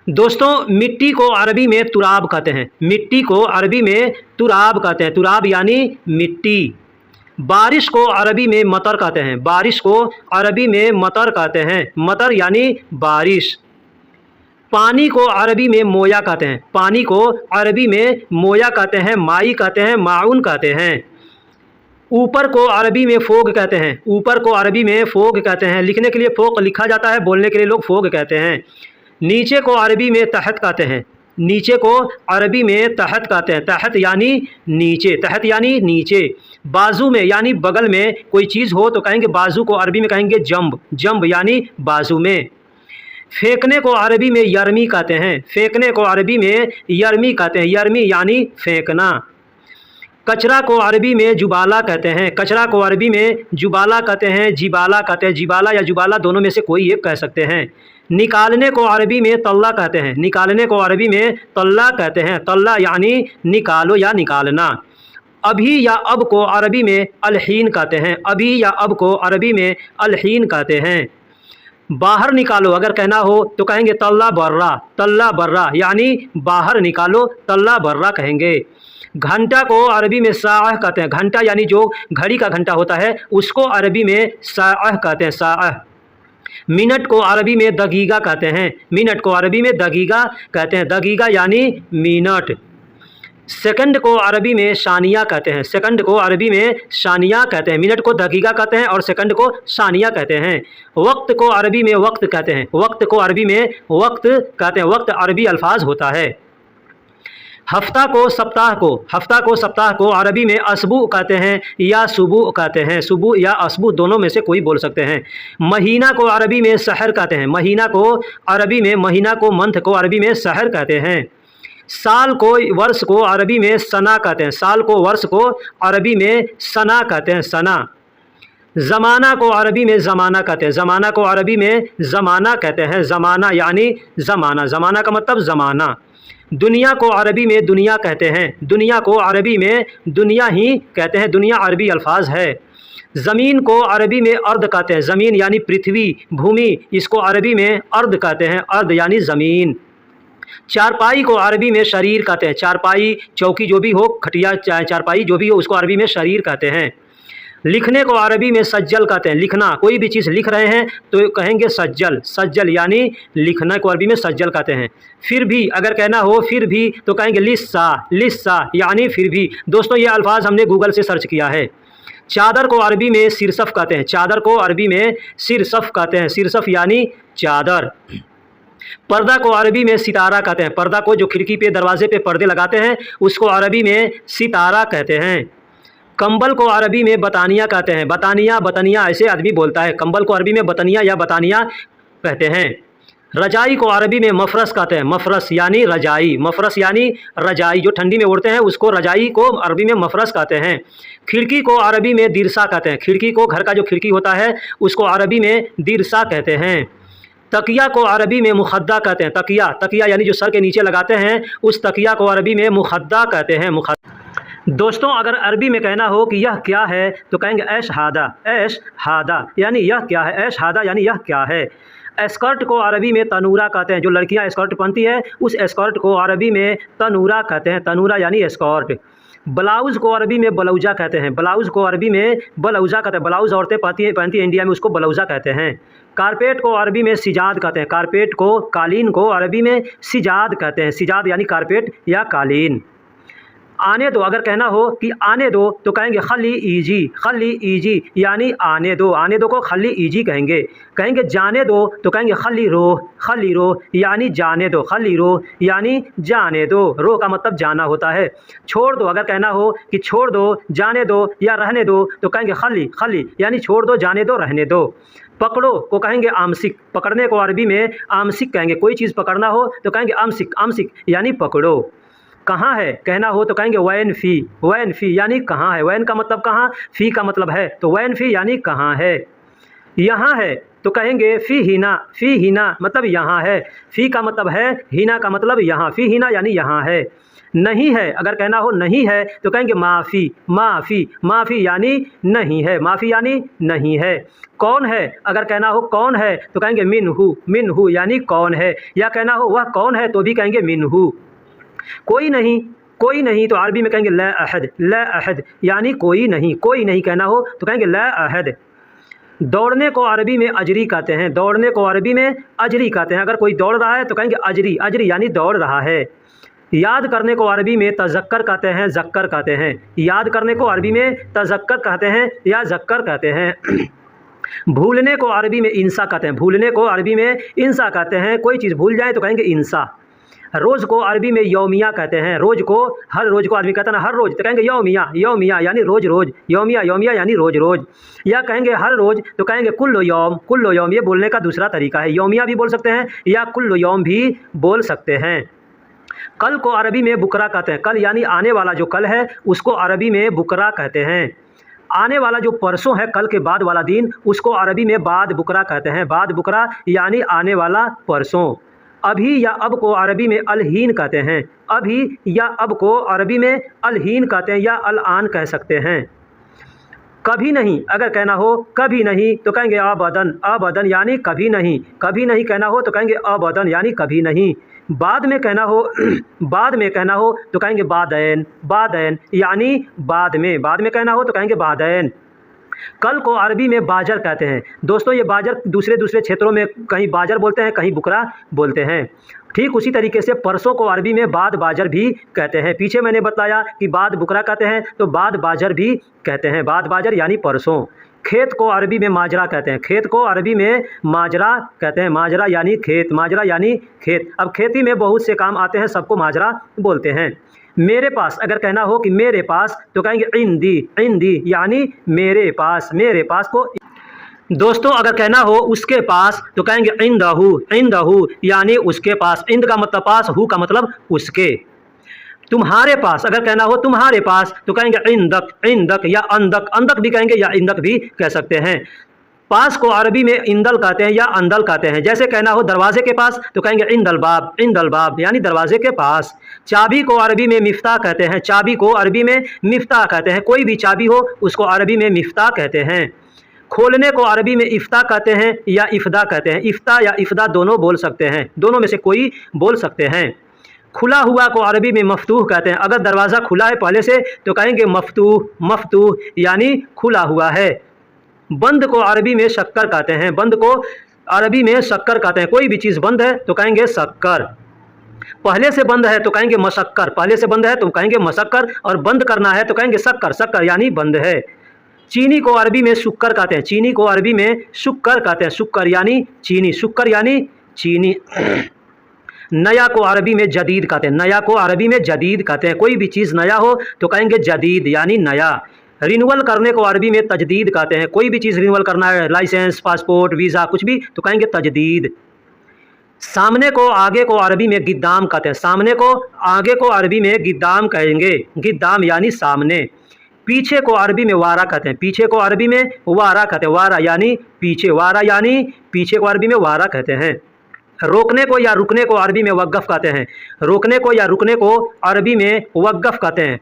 दोस्तों, मिट्टी को अरबी में तुराब कहते हैं। मिट्टी को अरबी में तुराब कहते हैं। तुराब यानी मिट्टी। बारिश को अरबी में मतर कहते हैं। बारिश को अरबी में मतर कहते हैं। मतर यानी बारिश। पानी को अरबी में मोया कहते हैं। पानी को अरबी में मोया कहते हैं, माई कहते हैं, माउन कहते हैं। ऊपर को अरबी में फोग कहते हैं। ऊपर को अरबी में फोग कहते हैं। लिखने के लिए फोग लिखा जाता है, बोलने के लिए लोग फोग कहते हैं। नीचे को अरबी में तहत कहते हैं। नीचे को अरबी में तहत कहते हैं। तहत यानी नीचे। तहत यानी नीचे। बाजू में यानी बगल में कोई चीज़ हो तो कहेंगे बाजू को अरबी में कहेंगे जंब। जंब यानी बाजू में। फेंकने को अरबी में यरमी कहते हैं। फेंकने को अरबी में यरमी कहते हैं। यरमी यानी फेंकना। कचरा को अरबी में जुबाला कहते हैं। कचरा को अरबी में जुबाला कहते हैं, जिबाला कहते हैं। जिबाला या जुबाला दोनों में से कोई एक कह सकते हैं। निकालने को अरबी में तल्ला कहते हैं। निकालने को अरबी में तल्ला कहते हैं। तल्ला यानी निकालो या निकालना। अभी या अब को अरबी में अलहीन कहते हैं। अभी या अब को अरबी में अलहीन कहते हैं। बाहर निकालो अगर कहना हो तो कहेंगे तल्ला बर्रा। तल्ला बर्रा यानी बाहर निकालो, तल्ला बर्रा कहेंगे। घंटा को अरबी में साअह कहते हैं। घंटा यानी जो घड़ी का घंटा होता है उसको अरबी में साअह कहते हैं, साअह। मिनट को अरबी में दगीगा कहते हैं। मिनट को अरबी में दगीगा कहते हैं। दगीगा यानी मिनट। सेकंड को अरबी में शानिया कहते हैं। सेकंड को अरबी में शानिया कहते हैं। मिनट को दगीगा कहते हैं और सेकंड को शानिया कहते हैं। वक्त को अरबी में वक्त कहते हैं। वक्त को अरबी में वक्त कहते हैं। वक्त अरबी अल्फाज होता है। हफ्ता को सप्ताह को अरबी में असबू कहते हैं या सुबू कहते हैं। सुबू या असबू दोनों में से कोई बोल सकते हैं। महीना को अरबी में सहर कहते हैं। महीना को अरबी में, महीना को मंथ को अरबी में सहर कहते हैं। साल को वर्ष को अरबी में सना कहते हैं। साल को वर्ष को अरबी में सना कहते हैं, सना। ज़माना को अरबी में ज़माना कहते हैं। ज़माना को अरबी में ज़माना कहते हैं। ज़माना यानी ज़माना। ज़माना का मतलब ज़माना। दुनिया को अरबी में दुनिया कहते हैं। दुनिया को अरबी में दुनिया ही कहते हैं। दुनिया अरबी अल्फाज है। ज़मीन को अरबी में अर्द कहते हैं। ज़मीन यानी पृथ्वी, भूमि, इसको अरबी में अर्द कहते हैं। अर्द यानी ज़मीन। चारपाई को अरबी में शरीर कहते हैं। चारपाई, चौकी जो भी हो, खटिया, चारपाई जो भी हो, उसको अरबी में शरीर कहते हैं। लिखने को अरबी में सज्जल कहते हैं। लिखना, कोई भी चीज़ लिख रहे हैं तो कहेंगे सज्जल। सज्जल यानी लिखना को अरबी में सज्जल कहते हैं। फिर भी अगर कहना हो फिर भी तो कहेंगे लिस्सा। लिस्सा यानी फिर भी। दोस्तों, ये अल्फाज हमने गूगल से सर्च किया है। चादर को अरबी में सिरसफ कहते हैं। चादर को अरबी में सिरसफ कहते हैं। सिरसफ यानी चादर। पर्दा को अरबी में सितारा कहते हैं। पर्दा को जो खिड़की पे, दरवाजे पे पर्दे लगाते हैं उसको अरबी में सितारा कहते हैं। कंबल को अरबी में बतानिया कहते हैं। बतानिया, बतनिया ऐसे आदमी बोलता है। कंबल को अरबी में बतनिया या बतानिया कहते हैं। रजाई को अरबी में मफरस कहते हैं। मफरस यानी रजाई। मफरस यानी रजाई, जो ठंडी में ओढ़ते हैं उसको रजाई को अरबी में मफरस कहते हैं। खिड़की को अरबी में दिरसा कहते हैं। खिड़की को, घर का जो खिड़की होता है उसको अरबी में दिरसा कहते हैं। तकिया को अरबी में मुखद्दा कहते हैं। तकिया, तकिया यानी जो सर के नीचे लगाते हैं उस तकिया को अरबी में मुखद्दा कहते हैं। दोस्तों, अगर अरबी में कहना हो कि यह क्या है तो कहेंगे ऐश हादा। ऐश हादा यानी यह क्या है। ऐश हादा यानी यह क्या है। एस्कर्ट को अरबी में तनूरा कहते हैं। जो लड़कियां एस्कर्ट पहनती है उस एस्कर्ट को अरबी में तनूरा कहते हैं। तनूरा यानी एस्कर्ट। ब्लाउज़ को अरबी में ब्लाउजा कहते हैं। ब्लाउज़ को अरबी में ब्लाउजा कहते हैं। ब्लाउज़ औरतें पहनती हैं इंडिया में, उसको ब्लाउजा कहते हैं। कारपेट को अरबी में सिजाद कहते हैं। कारपेट को, कालीन को अरबी में सिजाद कहते हैं। सिजाद यानी कारपेट या कालीन। आने दो अगर कहना हो कि आने दो तो कहेंगे खली ईजी। खली ईजी यानी आने दो। आने दो को खली ईजी कहेंगे। कहेंगे जाने दो तो कहेंगे खली रो। खली रो यानी जाने दो। खली रो यानी जाने दो। रो का मतलब जाना होता है। छोड़ दो अगर कहना हो कि छोड़ दो, जाने दो या रहने दो तो कहेंगे खली। खली यानी छोड़ दो, जाने दो, रहने दो। पकड़ो को कहेंगे आमसिक। पकड़ने को अरबी में आमसिक कहेंगे। कोई चीज़ पकड़ना हो तो कहेंगे आमसिक। आमसिक यानी पकड़ो। कहाँ है कहना हो तो कहेंगे वैन फ़ी। वैन फ़ी यानी कहाँ है। वैन का मतलब कहाँ, फ़ी का मतलब है, तो वैन फ़ी यानी कहाँ है। यहाँ है तो कहेंगे फ़ी हिना। फ़ी हिना मतलब यहाँ है। फ़ी का मतलब है, हिना का मतलब यहाँ। फ़ी हिना यानी यहाँ है। नहीं है अगर कहना हो नहीं है तो कहेंगे माफ़ी माफ़ी माफ़ी यानी नहीं है, माफ़ी यानी नहीं है। कौन है अगर कहना हो कौन है तो कहेंगे मिन्हु मिन्हु यानी कौन है, या कहना हो वह कौन है तो भी कहेंगे मिन्हु। कोई नहीं तो अरबी में कहेंगे ला अहद यानी कोई नहीं कहना हो तो कहेंगे ला अहद। दौड़ने को अरबी में अजरी कहते हैं, दौड़ने को अरबी में अजरी कहते हैं। अगर कोई दौड़ रहा है तो कहेंगे अजरी अजरी यानी दौड़ रहा है। याद करने को अरबी में तज़क्कर कहते हैं, ज़क्कर कहते हैं। याद करने को अरबी में तज़क्कर कहते हैं या ज़क्कर कहते हैं। भूलने को अरबी में इंसा कहते हैं, भूलने को अरबी में इंसा कहते हैं। कोई चीज़ भूल जाए तो कहेंगे इंसा। रोज़ को अरबी में यौमिया कहते हैं, रोज़ को हर रोज़ को आदमी कहता है ना हर रोज़ तो कहेंगे यौमिया यौमिया यानी रोज़ रोज़, यौमिया यौमिया यानी रोज़ रोज़। या कहेंगे हर रोज़ तो कहेंगे कुल्लो यौम। ये बोलने का दूसरा तरीका है, यौमिया भी बोल सकते हैं या कुल्लो यौम भी बोल सकते हैं। कल को अरबी में बुकरा कहते हैं, कल यानी आने वाला जो कल है उसको अरबी में बुकरा कहते हैं। आने वाला जो परसों है कल के बाद वाला दिन उसको अरबी में बाद बुकरा कहते हैं, बाद बुकरा यानी आने वाला परसों। अभी या अब को अरबी में अलहीन कहते हैं, अभी या अब को अरबी में अलहीन कहते हैं या अल-आन कह सकते हैं। कभी नहीं अगर कहना हो कभी नहीं तो कहेंगे अबदन यानी कभी नहीं कहना हो तो कहेंगे अबदन यानी कभी नहीं। बाद में कहना हो तो कहेंगे बादैन यानी बाद में कहना हो तो कहेंगे बादैन। कल को अरबी में बाजर कहते हैं। दोस्तों ये बाजर दूसरे क्षेत्रों में कहीं बाजर बोलते हैं, कहीं बुकरा बोलते हैं। ठीक उसी तरीके से परसों को अरबी में बाद बाजर भी कहते हैं। पीछे मैंने बताया कि बाद बुकरा कहते हैं तो बाद बाजर भी कहते हैं, बाद बाजर यानी परसों। खेत को अरबी में माजरा कहते हैं, खेत को अरबी में माजरा कहते हैं, माजरा यानी खेत। अब खेती में बहुत से काम आते हैं, सबको माजरा बोलते हैं। मेरे पास अगर कहना हो कि मेरे पास तो कहेंगे इंदी यानी मेरे पास को। दोस्तों अगर कहना हो उसके पास तो कहेंगे इंदहू यानी उसके पास। इंद का मतलब पास, हु का मतलब उसके। तुम्हारे पास अगर कहना हो तुम्हारे पास तो कहेंगे इंदक या अंदक भी कहेंगे या इंदक भी कह सकते हैं। पास को अरबी में इंदल कहते हैं या अंदल कहते हैं। जैसे कहना हो दरवाजे के पास तो कहेंगे इंदल बाब यानी दरवाजे के पास। चाबी को अरबी में मिफ्ताह कहते हैं, चाबी को अरबी में मिफ्ताह कहते हैं। कोई भी चाबी हो उसको अरबी में मिफ्ताह कहते हैं। खोलने को अरबी में इफ्ता कहते हैं या इफ्दा कहते हैं। इफ्ता या इफ्दा दोनों बोल सकते हैं, दोनों में से कोई बोल सकते हैं। खुला हुआ को अरबी में मफतूह कहते हैं। अगर दरवाज़ा खुला है पहले से तो कहेंगे मफतूह यानी खुला हुआ है। बंद को अरबी में शक्कर कहते हैं, बंद को अरबी में शक्कर कहते हैं। कोई भी चीज़ बंद है तो कहेंगे शक्कर। पहले से बंद है तो कहेंगे मशक्कर, पहले से बंद है तो कहेंगे मशक्कर। और बंद करना है तो कहेंगे शक्कर यानी बंद है। चीनी को अरबी में शुक्कर कहते हैं, चीनी को अरबी में शुक्कर कहते हैं। शुक्कर यानी चीनी। नया को अरबी में जदीद कहते हैं, नया को अरबी में जदीद कहते हैं। कोई भी चीज़ नया हो तो कहेंगे जदीद यानी नया। रिन्यूअल करने को अरबी में तजदीद कहते हैं। कोई भी चीज़ रिन्यूअल करना है, लाइसेंस, पासपोर्ट, वीज़ा, कुछ भी तो कहेंगे तजदीद। सामने को आगे को अरबी में गिद्दाम कहते हैं, सामने को आगे को अरबी में गिद्दाम कहेंगे, गिद्दाम यानी सामने। पीछे को अरबी में वारा कहते हैं, पीछे को अरबी में वारा कहते हैं। वारा यानी पीछे को अरबी में वारा कहते हैं। रोकने को या रुकने को अरबी में वक़्फ़ कहते हैं, रोकने को या रुकने को अरबी में वक़्फ़ कहते हैं।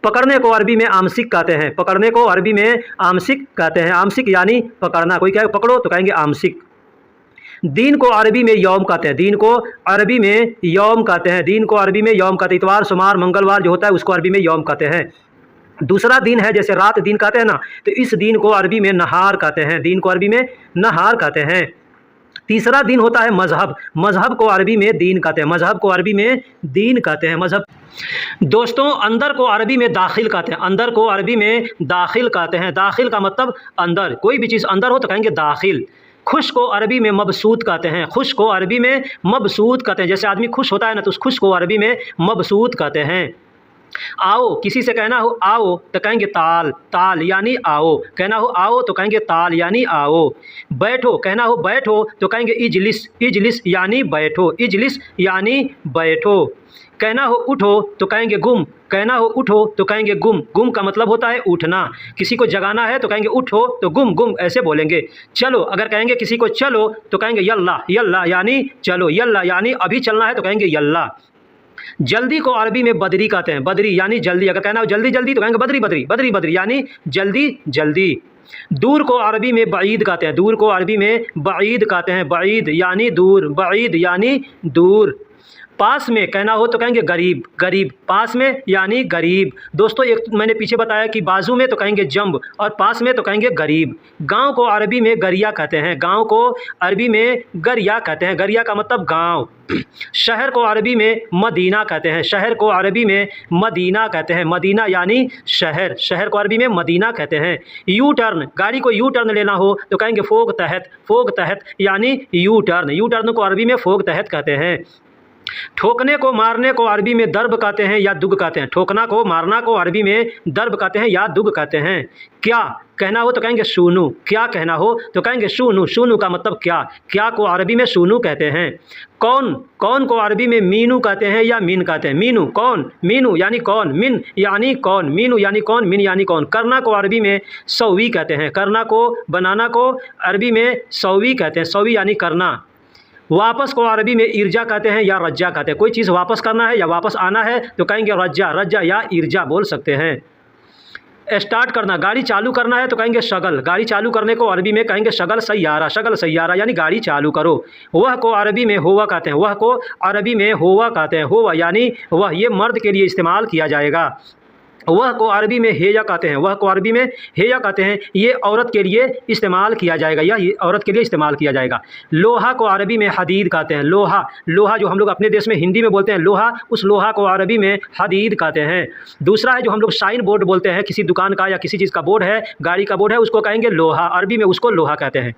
पकड़ने को अरबी में आमसिक कहते हैं, पकड़ने को अरबी में आमसिक कहते हैं। आमसिक यानी पकड़ना, कोई कहे पकड़ो तो कहेंगे आमसिक। दीन को अरबी में यौम कहते हैं, दीन को अरबी में यौम कहते हैं, दीन को अरबी में यौम कहते हैं। इतवार, सोमवार, मंगलवार जो होता है उसको अरबी में यौम कहते हैं। दूसरा दिन है जैसे रात दिन कहते हैं ना, तो इस दिन को अरबी में नहार कहते हैं, दिन को अरबी में नहार कहते हैं। तीसरा दिन होता है मजहब, मजहब को अरबी में दीन कहते हैं, मजहब को अरबी में दीन कहते हैं, मजहब। दोस्तों अंदर को अरबी में दाखिल कहते हैं, अंदर को अरबी में दाखिल कहते हैं। दाखिल का मतलब अंदर, कोई भी चीज़ अंदर हो तो कहेंगे दाखिल। खुश को अरबी में मबसूत कहते हैं, खुश को अरबी में मबसूत कहते हैं। जैसे आदमी खुश होता है ना तो उस खुश को अरबी में मबसूत कहते हैं। आओ, किसी से कहना हो आओ तो कहेंगे ताल यानी आओ। कहना हो आओ तो कहेंगे ताल यानी आओ। बैठो, कहना हो बैठो तो कहेंगे इजलिस यानी बैठो, इजलिस यानी बैठो। कहना हो उठो तो कहेंगे गुम, कहना हो उठो तो कहेंगे गुम का मतलब होता है उठना। किसी को जगाना है तो कहेंगे उठो तो गुम ऐसे बोलेंगे। चलो, अगर कहेंगे किसी को चलो तो कहेंगे यल्ला यानी चलो, यल्ला यानी अभी चलना है तो कहेंगे यल्ला। जल्दी को अरबी में बदरी कहते हैं, बदरी यानी जल्दी। अगर कहना हो जल्दी जल्दी तो कहेंगे बदरी बदरी, बदरी बदरी यानी जल्दी जल्दी। दूर को अरबी में बईद कहते हैं, दूर को अरबी में बईद कहते हैं, बईद यानी दूर, बईद यानी दूर। पास में कहना हो तो कहेंगे गरीब, गरीब, पास में यानी गरीब। दोस्तों एक मैंने पीछे बताया कि बाजू में तो कहेंगे जंब और पास में तो कहेंगे गरीब। गांव को अरबी में गरिया कहते हैं, गांव को अरबी में गरिया कहते हैं, गरिया का मतलब गांव। शहर को अरबी में मदीना कहते हैं, शहर को अरबी में मदीना कहते हैं, मदीना यानी शहर, शहर को अरबी में मदीना कहते हैं। यू टर्न, गाड़ी को यू टर्न लेना हो तो कहेंगे फोग तहत, फोग तहत यानी यू टर्न, यू टर्न को अरबी में फोग तहत कहते हैं। ठोकने को मारने को अरबी में दर्ब कहते हैं या दुग कहते हैं, ठोकना को मारना को अरबी में दर्ब कहते हैं या दुग कहते हैं। क्या कहना हो तो कहेंगे शूनू, क्या कहना हो तो कहेंगे शूनू, शूनू का मतलब क्या, क्या को अरबी में शूनू कहते हैं। कौन, कौन को अरबी में मीनू कहते हैं या मीन कहते हैं, मीनू कौन, मीनू यानी कौन, मिन यानी कौन, मीनू यानी कौन, मिन यानी कौन। करना को अरबी में सौवी कहते हैं, करना को बनाना को अरबी में सौवी कहते हैं, सौवी यानी करना। वापस को अरबी में इर्जा कहते हैं या रज्जा कहते हैं, कोई चीज़ वापस करना है या वापस आना है तो कहेंगे रज्जा, रज्जा या इर्जा बोल सकते हैं। स्टार्ट करना, गाड़ी चालू करना है तो कहेंगे शगल, गाड़ी चालू करने को अरबी में कहेंगे शगल सैयारा, शगल सैयारा यानी गाड़ी चालू करो। वह को अरबी में होवा कहते हैं, वह को अरबी में होवा कहते हैं, होवा यानी वह, ये मर्द के लिए इस्तेमाल किया जाएगा। वह को अरबी में हेया कहते हैं, वह को अरबी में हेया कहते हैं, ये औरत के लिए इस्तेमाल किया जाएगा, यह औरत के लिए इस्तेमाल किया जाएगा। लोहा को अरबी में हदीद कहते हैं, लोहा, लोहा जो हम लोग अपने देश में हिंदी में बोलते हैं लोहा, उस लोहा को अरबी में हदीद कहते हैं। दूसरा है जो हम लोग साइन बोर्ड बोलते हैं, किसी दुकान का या किसी चीज़ का बोर्ड है, गाड़ी का बोर्ड है, उसको कहेंगे लोहा, अरबी में उसको लोहा कहते हैं।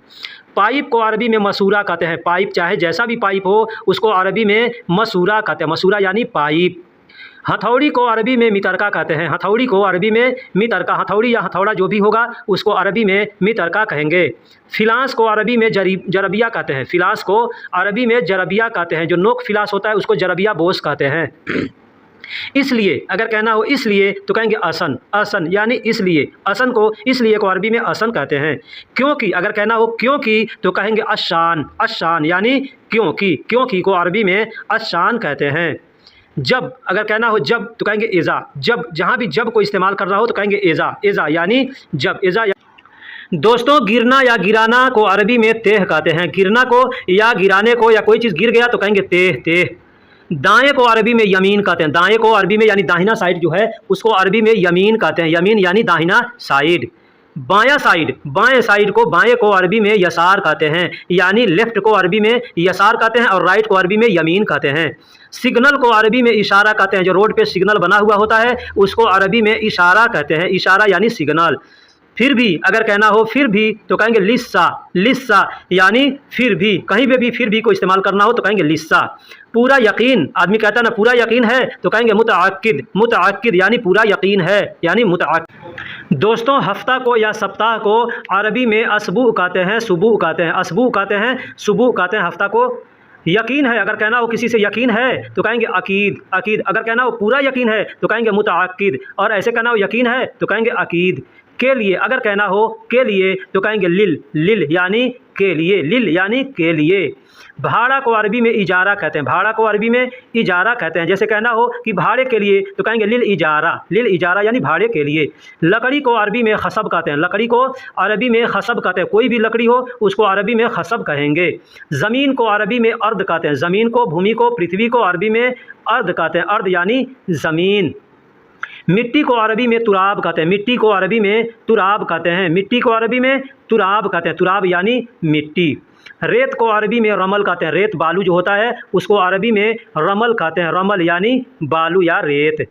पाइप को अरबी में मसूरा कहते हैं, पाइप चाहे जैसा भी पाइप हो उसको अरबी में मसूरा कहते हैं, मसूरा यानी पाइप। हथौड़ी को अरबी में मितरका कहते हैं, हथौड़ी को अरबी में मितरका, हथौड़ी या हथौड़ा जो भी होगा उसको अरबी में मितरका कहेंगे। फिलास को अरबी में जरबिया कहते हैं, फिलास को अरबी में जरबिया कहते हैं, जो नोक फिलास होता है उसको जरबिया बोस कहते हैं। इसलिए अगर कहना हो इसलिए तो कहेंगे असन, असन यानी इसलिए, असन को इसलिए को अरबी में असन कहते हैं। क्योंकि अगर कहना हो क्योंकि तो कहेंगे अशान, अशान यानी क्योंकि, क्योंकि को अरबी में अशान कहते हैं। जब अगर कहना हो जब तो कहेंगे एज़ा, जब, जहाँ भी जब को इस्तेमाल कर रहा हो तो कहेंगे एज़ा, एज़ा यानी जब, एज़ा। दोस्तों गिरना या गिराना को अरबी में तेह कहते हैं, गिरना को या गिराने को या कोई चीज़ गिर गया तो कहेंगे तेह, तेह। दाएं को अरबी में यमीन कहते हैं, दाएं को अरबी में यानी दाहिना साइड जो है उसको अरबी में यमीन कहते हैं, यमीन यानी दाहिना साइड। बायां साइड, बाएं साइड को, बाएं को अरबी में यसार कहते हैं, यानी लेफ्ट को अरबी में यसार कहते हैं और राइट को अरबी में यमीन कहते हैं। सिग्नल को अरबी में इशारा कहते हैं, जो रोड पे सिग्नल बना हुआ होता है उसको अरबी में इशारा कहते हैं, इशारा यानी सिग्नल। फिर भी अगर कहना हो फिर भी तो कहेंगे लिस्सा, लिस्सा यानी फिर भी, कहीं पे भी फिर भी को इस्तेमाल करना हो तो कहेंगे लिस्सा। पूरा यकीन, आदमी कहता है ना पूरा यकीन है तो कहेंगे मुतअक्किद, मुतअक्किद यानी पूरा यकीन है यानी मुतअक्किद। दोस्तों हफ्ता को या सप्ताह को अरबी में असबू कहते हैं, सुबू कहते हैं, असबू कहते हैं, सुबू कहते हैं हफ्ता को। यकीन है, अगर कहना हो किसी से यकीन है तो कहेंगे अकीद, अकीद। अगर कहना हो पूरा यकीन है तो कहेंगे मुतअक्किद, और ऐसे कहना हो यकीन है तो कहेंगे अकीद। के लिए अगर कहना हो के लिए तो कहेंगे लिल, लिल यानी के लिए, लिल यानी के लिए। भाड़ा को अरबी में इजारा कहते हैं, भाड़ा को अरबी में इजारा कहते हैं, जैसे कहना हो कि भाड़े के लिए तो कहेंगे लिल इजारा, लिल इजारा यानी भाड़े के लिए। लकड़ी को अरबी में खसब कहते हैं, लकड़ी को अरबी में खसब कहते हैं, कोई भी लकड़ी हो उसको अरबी में खसब कहेंगे। ज़मीन को अरबी में अर्द कहते हैं, ज़मीन को, भूमि को, पृथ्वी को अरबी में अर्द कहते हैं, अर्द यानी ज़मीन। मिट्टी को अरबी में तुराब कहते हैं, मिट्टी को अरबी में तुराब कहते हैं, मिट्टी को अरबी में तुराब कहते हैं, तुराब यानी मिट्टी। रेत को अरबी में रमल कहते हैं, रेत बालू जो होता है उसको अरबी में रमल कहते हैं, रमल यानी बालू या रेत।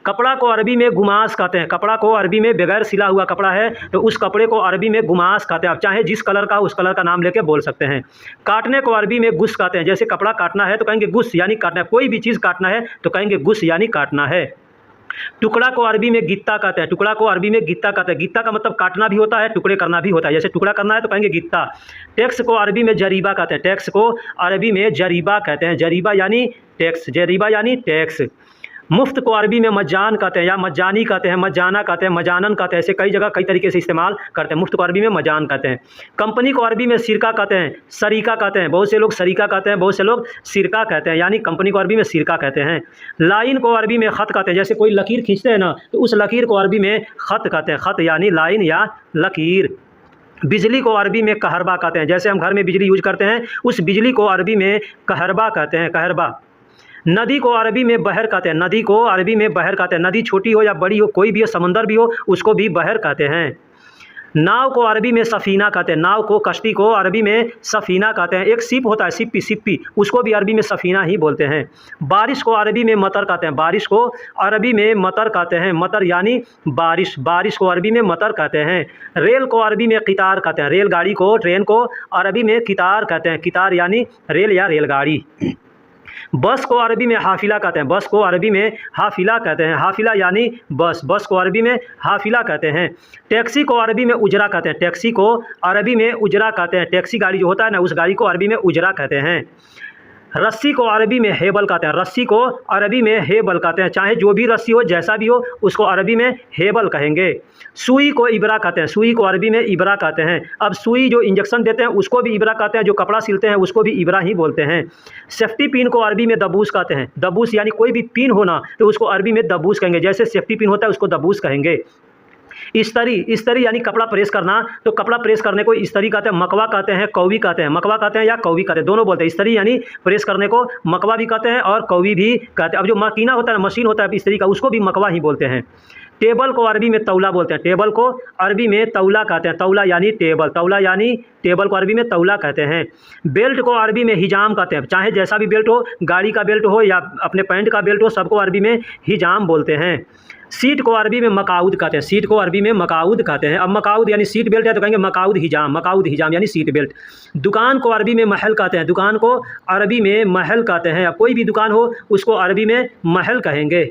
कपड़ा को अरबी में गुमास कहते हैं, कपड़ा को अरबी में बगैर सिला हुआ कपड़ा है तो उस कपड़े को अरबी में गुमास कहते हैं, आप चाहे जिस कलर का उस कलर का नाम लेके बोल सकते हैं। काटने को अरबी में गुस कहते हैं, जैसे कपड़ा काटना है तो कहेंगे गुस यानी काटना है, कोई भी चीज़ काटना है तो कहेंगे गुस यानी काटना है। टुकड़ा को अरबी में गित्ता कहते हैं, टुकड़ा को अरबी में गित्ता कहते हैं, गित्ता का मतलब काटना भी होता है, टुकड़े करना भी होता है, जैसे टुकड़ा करना है तो कहेंगे गित्ता। टैक्स को अरबी में जरीबा कहते हैं, टैक्स को अरबी में जरीबा कहते हैं, जरीबा यानी टैक्स, जरीबा यानी टैक्स। मुफ्त को अरबी में मज्जान कहते हैं या मज्जानी कहते हैं, मज्जाना कहते हैं, मजानन कहते हैं। ऐसे कई जगह कई तरीके से इस्तेमाल करते हैं। मुफ्त को अरबी में मजान कहते हैं। कंपनी को अरबी में सिरका कहते हैं, सरीका कहते हैं। बहुत से लोग सरीका कहते हैं, बहुत से लोग सिरका कहते हैं, यानी कंपनी को अरबी में सिरका कहते हैं। लाइन को अरबी में ख़त कहते हैं। जैसे कोई लकीर खींचते हैं ना, तो उस लकीर को अरबी में ख़त कहते हैं। ख़त यानी लाइन या लकीर। बिजली को अरबी में कहरबा कहते हैं। जैसे हम घर में बिजली यूज करते हैं, उस बिजली को अरबी में कहरबा कहते हैं, कहरबा। नदी को अरबी में बहर कहते हैं। नदी को अरबी में बहर कहते हैं। नदी छोटी हो या बड़ी हो, कोई भी हो, समंदर भी हो, उसको भी बहर कहते हैं। नाव को अरबी में सफ़ीना कहते हैं। नाव को, कश्ती को अरबी में सफ़ीना कहते हैं। एक सिप होता है, सिप्पी, सिप्पी, उसको भी अरबी में सफ़ीना ही बोलते हैं। बारिश को अरबी में मतर कहते हैं। बारिश को अरबी में मतर कहते हैं। मतर यानी बारिश। बारिश को अरबी में मतर कहते हैं। रेल को अरबी में कितार कहते हैं। रेलगाड़ी को, ट्रेन को अरबी में कितार कहते हैं। कितार यानी रेल या रेलगाड़ी। बस को अरबी में हाफिला कहते हैं। बस को अरबी में हाफिला कहते हैं। हाफिला यानी बस। बस को अरबी में हाफिला कहते हैं। टैक्सी को अरबी में उजरा कहते हैं। टैक्सी को अरबी में उजरा कहते हैं। टैक्सी गाड़ी जो होता है ना, उस गाड़ी को अरबी में उजरा कहते हैं। रस्सी को अरबी में हेबल कहते हैं। रस्सी को अरबी में हेबल कहते हैं। चाहे जो भी रस्सी हो, जैसा भी हो, उसको अरबी में हेबल कहेंगे। सुई को इबरा कहते हैं। सुई को अरबी में इबरा कहते हैं। अब सुई जो इंजेक्शन देते हैं उसको भी इबरा कहते हैं। जो कपड़ा सिलते हैं उसको भी इबरा ही बोलते हैं। सेफ्टी पिन को अरबी में दबूस कहते हैं। दबूस यानी कोई भी पिन होना तो उसको अरबी में दबूस कहेंगे। जैसे सेफ्टी पिन होता है उसको दबूस कहेंगे। इस्तरी, इस्तरी यानी कपड़ा प्रेस करना, तो कपड़ा प्रेस करने को इस्तरी कहते हैं। मकवा कहते हैं, कौवी कहते हैं। मकवा कहते हैं या कौवी कहते हैं, दोनों बोलते हैं। इस्तरी यानी प्रेस करने को मकवा भी कहते हैं और कौवी भी कहते हैं। अब जो मकीना होता है, मशीन होता है इस्तरी का, उसको भी मकवा ही बोलते हैं। टेबल को अरबी में तौला बोलते हैं। टेबल को अरबी में तौला कहते हैं। तौला यानी टेबल। तौला यानी टेबल को अरबी में तौला कहते हैं। बेल्ट को अरबी में हिजाम कहते हैं। चाहे जैसा भी बेल्ट हो, गाड़ी का बेल्ट हो या अपने पैंट का बेल्ट हो, सबको अरबी में हिजाम बोलते हैं। सीट को अरबी में मकाउद कहते हैं। सीट को अरबी में मकाउद कहते हैं। अब मकाउद यानी सीट बेल्ट है तो कहेंगे मकाउद हिजाम। मकाउद हिजाम यानी सीट बेल्ट। दुकान को अरबी में महल कहते हैं। दुकान को अरबी में महल कहते हैं। अब कोई भी दुकान हो उसको अरबी में महल कहेंगे।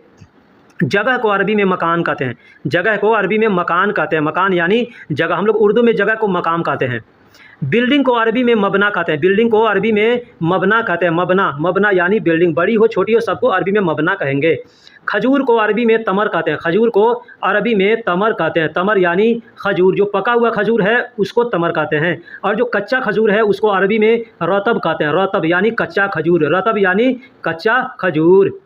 जगह को अरबी में मकान कहते हैं। जगह को अरबी में मकान कहते हैं। मकान यानी जगह। हम लोग उर्दू में जगह को मकाम कहते हैं। बिल्डिंग को अरबी में मबना कहते हैं। बिल्डिंग को अरबी में मबना कहते हैं। मबना, मबना यानी बिल्डिंग। बड़ी हो छोटी हो सबको अरबी में मबना कहेंगे। खजूर को अरबी में तमर कहते हैं। खजूर को अरबी में तमर कहते हैं। तमर यानी खजूर। जो पका हुआ खजूर है उसको तमर कहते हैं, और जो कच्चा खजूर है उसको अरबी में रतब कहते हैं। रतब यानी कच्चा खजूर। रतब यानी कच्चा खजूर।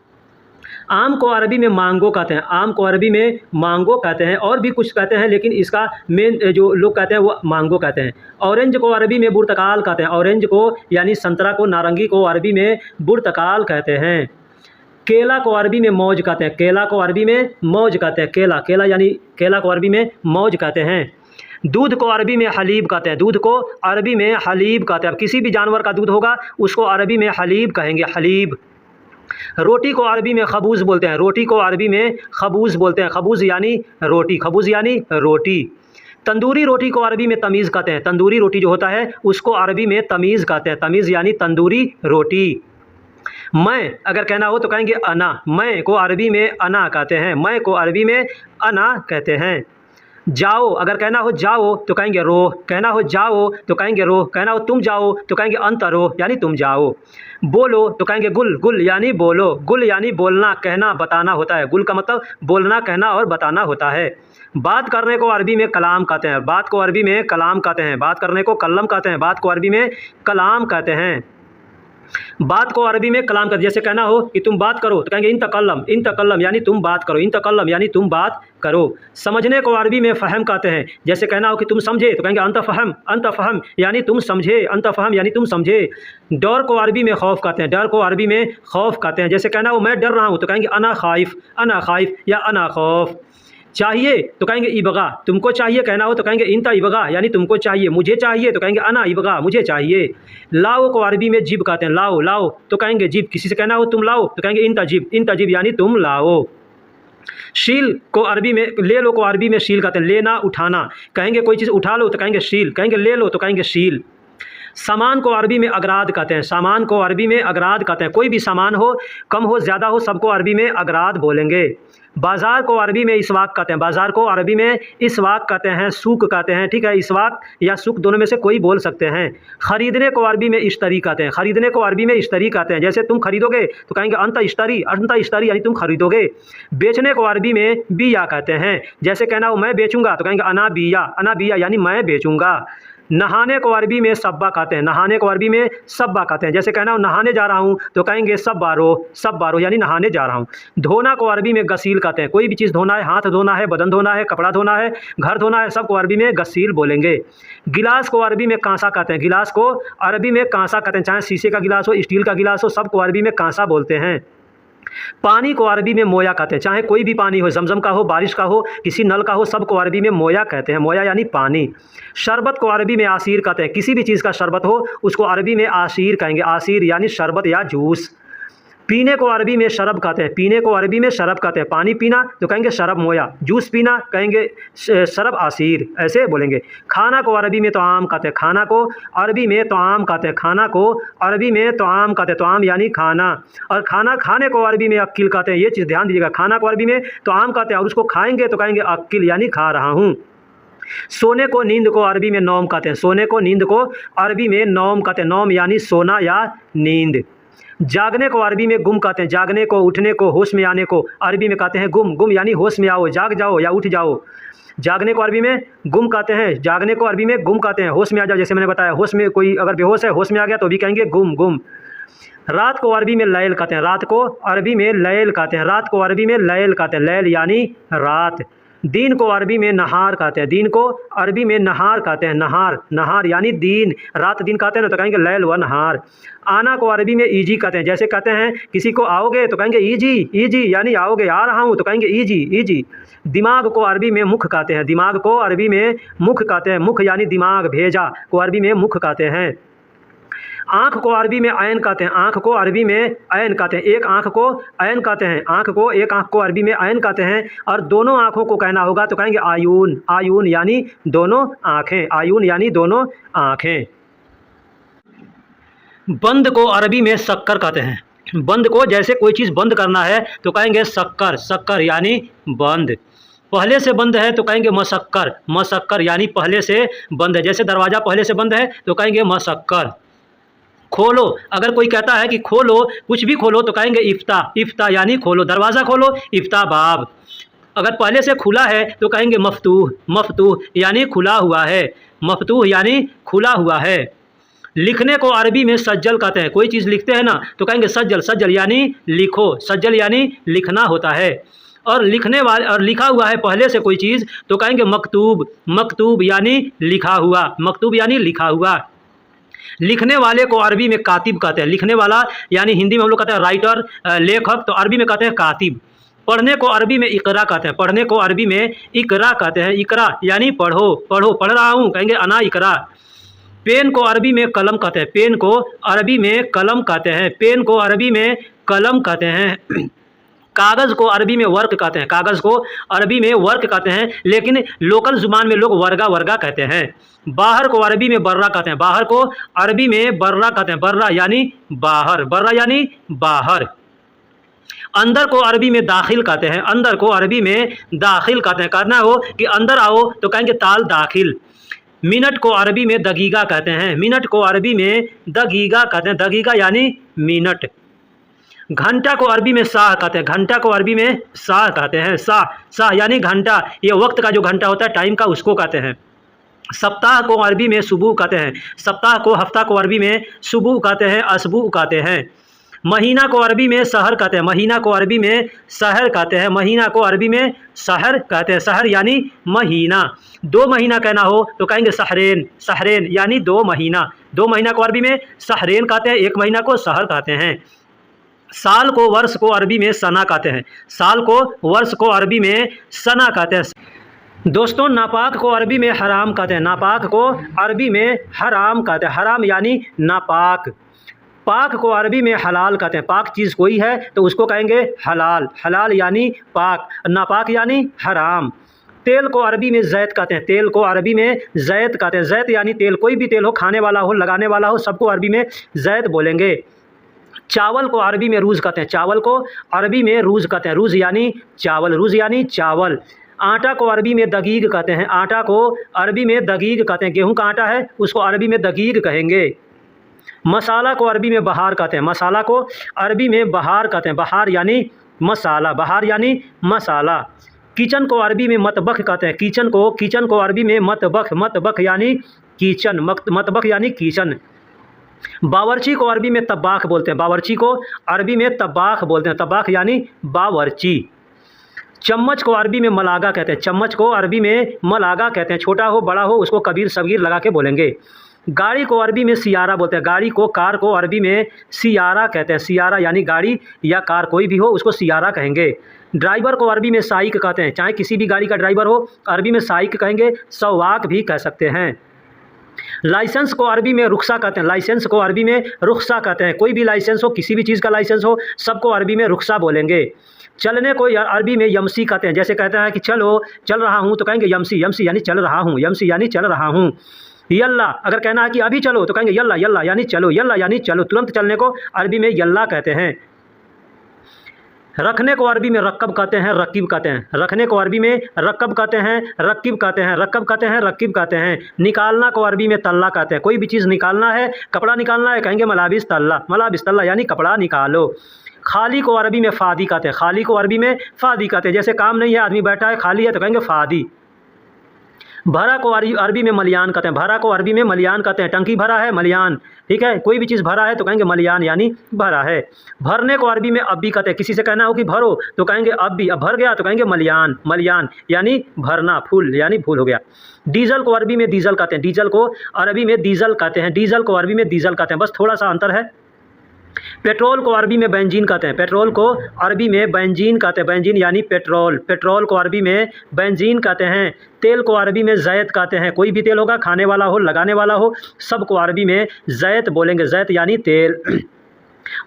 आम को अरबी में मांगो कहते हैं। आम को अरबी में मांगो कहते हैं, और भी कुछ कहते हैं, लेकिन इसका मेन जो लोग कहते हैं वो मांगो कहते हैं। ऑरेंज को अरबी में बुर्तकाल कहते हैं। ऑरेंज को यानी संतरा को, नारंगी को अरबी में बुर्तकाल कहते हैं। केला को अरबी में मौज कहते हैं। केला को अरबी में मौज कहते हैं। केला, केला यानी केला को अरबी में मौज कहते हैं। दूध को अरबी में हलीब कहते हैं। दूध को अरबी में हलीब कहते हैं। अब किसी भी जानवर का दूध होगा उसको अरबी में हलीब कहेंगे, हलीब। रोटी को अरबी में खबूज़ बोलते हैं। रोटी को अरबी में खबूज़ बोलते हैं। खबूज़ यानी रोटी, खबूज़ यानी रोटी। तंदूरी रोटी को अरबी में तमीज़ कहते हैं। तंदूरी रोटी जो होता है उसको अरबी में तमीज़ कहते हैं। तमीज़ यानी तंदूरी रोटी। मैं अगर कहना हो तो कहेंगे अना। मैं को अरबी में अना कहते हैं। मैं को अरबी में अना कहते हैं। जाओ अगर कहना हो जाओ तो कहेंगे रो। कहना हो जाओ तो कहेंगे रो। कहना हो तुम जाओ तो कहेंगे अंतरो यानी तुम जाओ। बोलो तो कहेंगे गुल। गुल यानी बोलो। गुल यानी बोलना, कहना, बताना होता है। गुल का मतलब बोलना, कहना और बताना होता है। बात करने को अरबी में कलाम कहते हैं। बात को अरबी में कलाम कहते हैं। बात करने को कल्लम कहते हैं। बात को अरबी में कलाम कहते हैं। बात को अरबी में कलाम कहते हैं। जैसे कहना हो कि तुम बात करो तो कहेंगे इन तकल्लम। इन तकल्लम यानी तुम बात करो। इन तकल्लम यानी तुम बात करो। समझने को अरबी में फ़हम कहते हैं। जैसे कहना हो कि तुम समझे तो कहेंगे अंत फ़हम। अंत फ़हम यानी तुम समझे। अंत फ़हम यानी तुम समझे। डर को अरबी में खौफ कहते हैं। डर को अरबी में खौफ कहते हैं। जैसे कहना हो मैं डर रहा हूँ तो कहेंगे अना खाइफ। अना खाइफ या अना खौफ। चाहिए तो कहेंगे इबगा। तुमको चाहिए कहना हो तो कहेंगे इंता इबगा यानी तुमको चाहिए। मुझे चाहिए तो कहेंगे अना इबगा, मुझे चाहिए। लाओ को अरबी में जिब कहते हैं। लाओ, लाओ तो कहेंगे जिब। किसी से कहना हो तुम लाओ तो कहेंगे इंता जिब। इंता जिब यानी तुम लाओ। शील को अरबी में, ले लो को अरबी में शील कहते हैं। लेना, उठाना। कहेंगे कोई चीज़ उठा लो तो कहेंगे शील। कहेंगे ले लो तो कहेंगे शील। सामान को अरबी में अगराद कहते हैं। सामान को अरबी में अगराद कहते हैं। कोई भी सामान हो, कम हो ज़्यादा हो, सबको अरबी में अगराद बोलेंगे। बाज़ार को अरबी में इसवाक कहते हैं। बाज़ार को अरबी में इसवाक कहते हैं, सूक कहते हैं। ठीक है, इसवाक या सूक दोनों में से कोई बोल सकते हैं। ख़रीदने को अरबी में इश्तरी कहते हैं। ख़रीदने को अरबी में इश्तरी कहते हैं। जैसे तुम खरीदोगे तो कहेंगे अंत इश्तरी, अंत इश्तरी यानी तुम खरीदोगे। बेचने को अरबी में बिया कहते हैं। जैसे कहना हो मैं बेचूंगा तो कहेंगे अना बिया यानी मैं बेचूंगा। नहाने को अरबी में सब्बा कहते हैं। नहाने को अरबी में सब्बा कहते हैं। जैसे कहना हो नहाने जा रहा हूँ तो कहेंगे सब बारो यानी नहाने जा रहा हूँ। धोना को अरबी में गसील कहते हैं। कोई भी चीज़ धोना है, हाथ धोना है, बदन धोना है, कपड़ा धोना है, घर धोना है, सबको अरबी में गसील बोलेंगे। गिलास को अरबी में कांसा कहते हैं। गिलास को अरबी में कांसा कहते हैं। चाहे शीशे का गिलास हो, स्टील का गिलास हो, सबको अरबी में कांसा बोलते हैं। पानी को अरबी में मोया कहते हैं। चाहे कोई भी पानी हो, जमजम का हो, बारिश का हो, किसी नल का हो, सबको अरबी में मोया कहते हैं। मोया यानी पानी। शरबत को अरबी में आसीर कहते हैं। किसी भी चीज़ का शरबत हो उसको अरबी में आसीर कहेंगे। आसीर यानी शरबत या जूस। पीने को अरबी में शरब कहते हैं। पीने को अरबी में शरब कहते हैं। पानी पीना तो कहेंगे शरब मोया। जूस पीना कहेंगे शरब आसीर, ऐसे बोलेंगे। खाना को अरबी में तोआम कहते हैं। खाना को अरबी में तोआम कहते हैं। खाना को अरबी में तोआम कहते हैं। तोआम यानी खाना। और खाना खाने को अरबी में अक्किल कहते हैं। ये चीज़ ध्यान दीजिएगा, खाना को अरबी में तोआम कहते हैं और उसको खाएंगे तो कहेंगे अक्किल यानी खा रहा हूँ। सोने को नींद को अरबी में नौम कहते हैं। सोने को नींद को अरबी में नौम कहते हैं। नौम यानी सोना या नींद। जागने को अरबी में गुम कहते हैं। जागने को, उठने को, होश में आने को अरबी में कहते हैं गुम। गुम यानी होश में आओ, जाग जाओ या उठ जाओ। जागने को अरबी में गुम कहते हैं। जागने को अरबी में गुम कहते हैं। होश में आ जाओ, जैसे मैंने बताया, होश में कोई अगर बेहोश है, होश में आ गया तो भी कहेंगे गुम गुम। रात को अरबी में लैल कहते हैं। रात को अरबी में लैल कहते हैं। रात को अरबी में लैल कहते हैं। लैल यानी रात। दिन को अरबी में नहार कहते हैं। दिन को अरबी में नहार कहते हैं। नहार, नहार यानी दिन। रात दिन कहते हैं ना तो कहेंगे लैल व नहार। आना को अरबी में ईजी कहते हैं। जैसे कहते हैं किसी को आओगे तो कहेंगे ईजी, ईजी यानी आओगे, आ रहा हूँ तो कहेंगे ईजी, ईजी। दिमाग को अरबी में मुख कहते हैं। दिमाग को अरबी में मुख कहते हैं। मुख यानी दिमाग, भेजा को अरबी में मुख कहते हैं। आँख को अरबी में ऐन कहते हैं। आँख को अरबी में ऐन कहते हैं। एक आँख को ऐन कहते हैं। आँख को, एक आँख को अरबी में ऐन कहते हैं। और दोनों आँखों को कहना होगा तो कहेंगे आयून। आयून यानी दोनों आँखें। आयून यानी दोनों आँखें। बंद को अरबी में शक्कर कहते हैं। बंद को, जैसे कोई चीज़ बंद करना है तो कहेंगे शक्कर। शक्कर यानी बंद। पहले से बंद है तो कहेंगे मशक्कर। मशक्कर यानी पहले से बंद है। जैसे दरवाज़ा पहले से बंद है तो कहेंगे मशक्कर। खोलो, अगर कोई कहता है कि खोलो, कुछ भी खोलो तो कहेंगे इफ्ता। इफ्ता यानी खोलो। दरवाज़ा खोलो, इफ्ता बाब। अगर पहले से खुला है तो कहेंगे मफतूह। मफतूह यानी खुला हुआ है। मफतूह यानी खुला हुआ है। लिखने को अरबी में सज्जल कहते हैं। कोई चीज़ लिखते हैं ना तो कहेंगे सज्जल। सज्जल यानी लिखो। सज्जल यानी लिखना होता है। और लिखने वाले, और लिखा हुआ है पहले से कोई चीज़ तो कहेंगे मकतूब। मकतूब यानी लिखा हुआ। मकतूब यानी लिखा हुआ। लिखने वाले को अरबी में कातिब कहते हैं। लिखने वाला यानी हिंदी में हम लोग कहते हैं राइटर, लेखक, तो अरबी में कहते हैं कातिब। पढ़ने को अरबी में इकरा कहते हैं। पढ़ने को अरबी में इकरा कहते हैं। इकरा यानी पढ़ो। पढ़ो, पढ़ रहा हूँ कहेंगे अना इकरा। पेन को अरबी में कलम कहते हैं। पेन को अरबी में कलम कहते हैं। पेन को अरबी में कलम कहते हैं। कागज़ को अरबी में वर्क कहते हैं। कागज़ को अरबी में वर्क कहते हैं, लेकिन लोकल ज़ुबान में लोग वर्गा वर्गा कहते हैं। बाहर को अरबी में बर्रा कहते हैं। बाहर को अरबी में बर्रा कहते हैं। बर्रा यानी बाहर। बर्रा यानी बाहर। अंदर को अरबी में दाखिल कहते हैं। अंदर को अरबी में दाखिल कहते हैं। कहना हो कि अंदर आओ तो कहेंगे ताल दाखिल। मिनट को अरबी में दगीगा कहते हैं। मिनट को अरबी में दगीगा कहते हैं। दगीगा यानी मिनट। घंटा को अरबी में शाह कहते हैं। घंटा को अरबी में शाह कहते हैं। शाह, शाह यानी घंटा। ये वक्त का जो घंटा होता है, टाइम का, उसको कहते हैं। सप्ताह को अरबी में सुबह कहते हैं। सप्ताह को, हफ्ता को अरबी में सुबह कहते हैं, असबू कहते हैं। महीना को अरबी में शहर कहते हैं। महीना को अरबी में शहर कहते हैं। महीना को अरबी में शहर कहते हैं। शहर यानी महीना। 2 महीना कहना हो तो कहेंगे शहरेन। शहरेन यानी 2 महीना। 2 महीना को अरबी में शहरेन कहते हैं। 1 महीना को शहर कहते हैं। साल को, वर्ष को अरबी में सना कहते हैं। साल को, वर्ष को अरबी में सना कहते हैं। दोस्तों, नापाक को अरबी में हराम कहते हैं। नापाक को अरबी में हराम कहते हैं। हराम यानी नापाक। पाक को अरबी में हलाल कहते हैं। पाक चीज़ कोई है तो उसको कहेंगे हलाल। हलाल यानी पाक। नापाक यानी हराम। तेल को अरबी में ज़ैत कहते हैं, तेल को अरबी में ज़ैत कहते हैं। ज़ैत यानी तेल, कोई भी तेल हो, खाने वाला हो, लगाने वाला हो, सबको अरबी में ज़ैत बोलेंगे। चावल को अरबी में रूज़ कहते हैं, चावल को अरबी में रूज़ कहते हैं। रूज़ यानी चावल, रूज़ यानी चावल। आटा को अरबी में दगीग कहते हैं, आटा को अरबी में दगीग कहते हैं। गेहूं का आटा है उसको अरबी में दगीग कहेंगे। मसाला को अरबी में बहार कहते हैं, मसाला को अरबी में बहार कहते हैं। बहार यानी मसाला, बहार यानी मसाला। किचन को अरबी में मतबख कहते हैं, किचन को अरबी में मतबख, मतबख यानी किचन, मतबख यानी किचन। बावर्ची को अरबी में तबाख बोलते हैं, बावर्ची को अरबी में तबाख बोलते हैं, तबाख यानी बावर्ची। चम्मच को अरबी में मलागा कहते हैं, चम्मच को अरबी में मलागा कहते हैं। छोटा हो बड़ा हो उसको कबीर सगीर लगा के बोलेंगे। गाड़ी को अरबी में सियारा बोलते हैं, गाड़ी को, कार को अरबी में सियारा कहते हैं। सियारा यानी गाड़ी या कार कोई भी हो उसको सियारा कहेंगे। ड्राइवर को अरबी में साइक कहते हैं, चाहे किसी भी गाड़ी का ड्राइवर हो अरबी में साइक कहेंगे, सवाक भी कह सकते हैं। लाइसेंस को अरबी में रुख्सा कहते हैं, लाइसेंस को अरबी में रुख्सा कहते हैं। कोई भी लाइसेंस हो, किसी भी चीज़ का लाइसेंस हो, सबको अरबी में रुख्सा बोलेंगे। चलने को अरबी में यमसी कहते हैं, जैसे कहते हैं कि चलो, चल रहा हूँ तो कहेंगे यमसी, यमसी यानी चल रहा हूँ, यमसी यानी चल रहा हूँ। यल्ला, अगर कहना है कि अभी चलो तो कहेंगे यल्ला, यल्ला यानी चलो, यल्ला यानी चलो। तुरंत चलने को अरबी में यल्ला कहते हैं। रखने को अरबी में रक्कब कहते हैं, रकीब कहते हैं। रखने को अरबी में रक्कब कहते हैं, रकीब कहते हैं, रक्कब कहते हैं, रकीब कहते हैं। निकालना को अरबी में तल्ला कहते हैं, कोई भी चीज़ निकालना है, कपड़ा निकालना है, कहेंगे मलाबिस तल्ला, मलाबिस तल्ला यानी कपड़ा निकालो। खाली को अरबी में फ़ादी कहते हैं, खाली को अरबी में फ़ादी कहते हैं। जैसे काम नहीं है, आदमी बैठा है, खाली है तो कहेंगे फ़ादी। भरा को अरबी में मलियान कहते हैं, भरा को अरबी में मलियान कहते हैं। टंकी भरा है, मलियान, ठीक है। कोई भी चीज़ भरा है तो कहेंगे मलियान यानी भरा है। भरने को अरबी में अब्बी कहते हैं, किसी से कहना हो कि भरो तो कहेंगे अब्बी, अब भर गया तो कहेंगे मलियान, मलियान यानी भरना, फूल यानी फूल हो गया। डीजल को अरबी में डीजल कहते हैं, डीजल को अरबी में डीजल कहते हैं, डीजल को अरबी में डीजल कहते हैं, बस थोड़ा सा अंतर है। पेट्रोल को अरबी में बेंजीन कहते हैं, पेट्रोल को अरबी में बेंजीन कहते हैं, बेंजीन यानी पेट्रोल, पेट्रोल को अरबी में बेंजीन कहते हैं। तेल को अरबी में ज़ैत कहते हैं, कोई भी तेल होगा, खाने वाला हो, लगाने वाला हो, सबको अरबी में ज़ैत बोलेंगे, ज़ैत यानी तेल।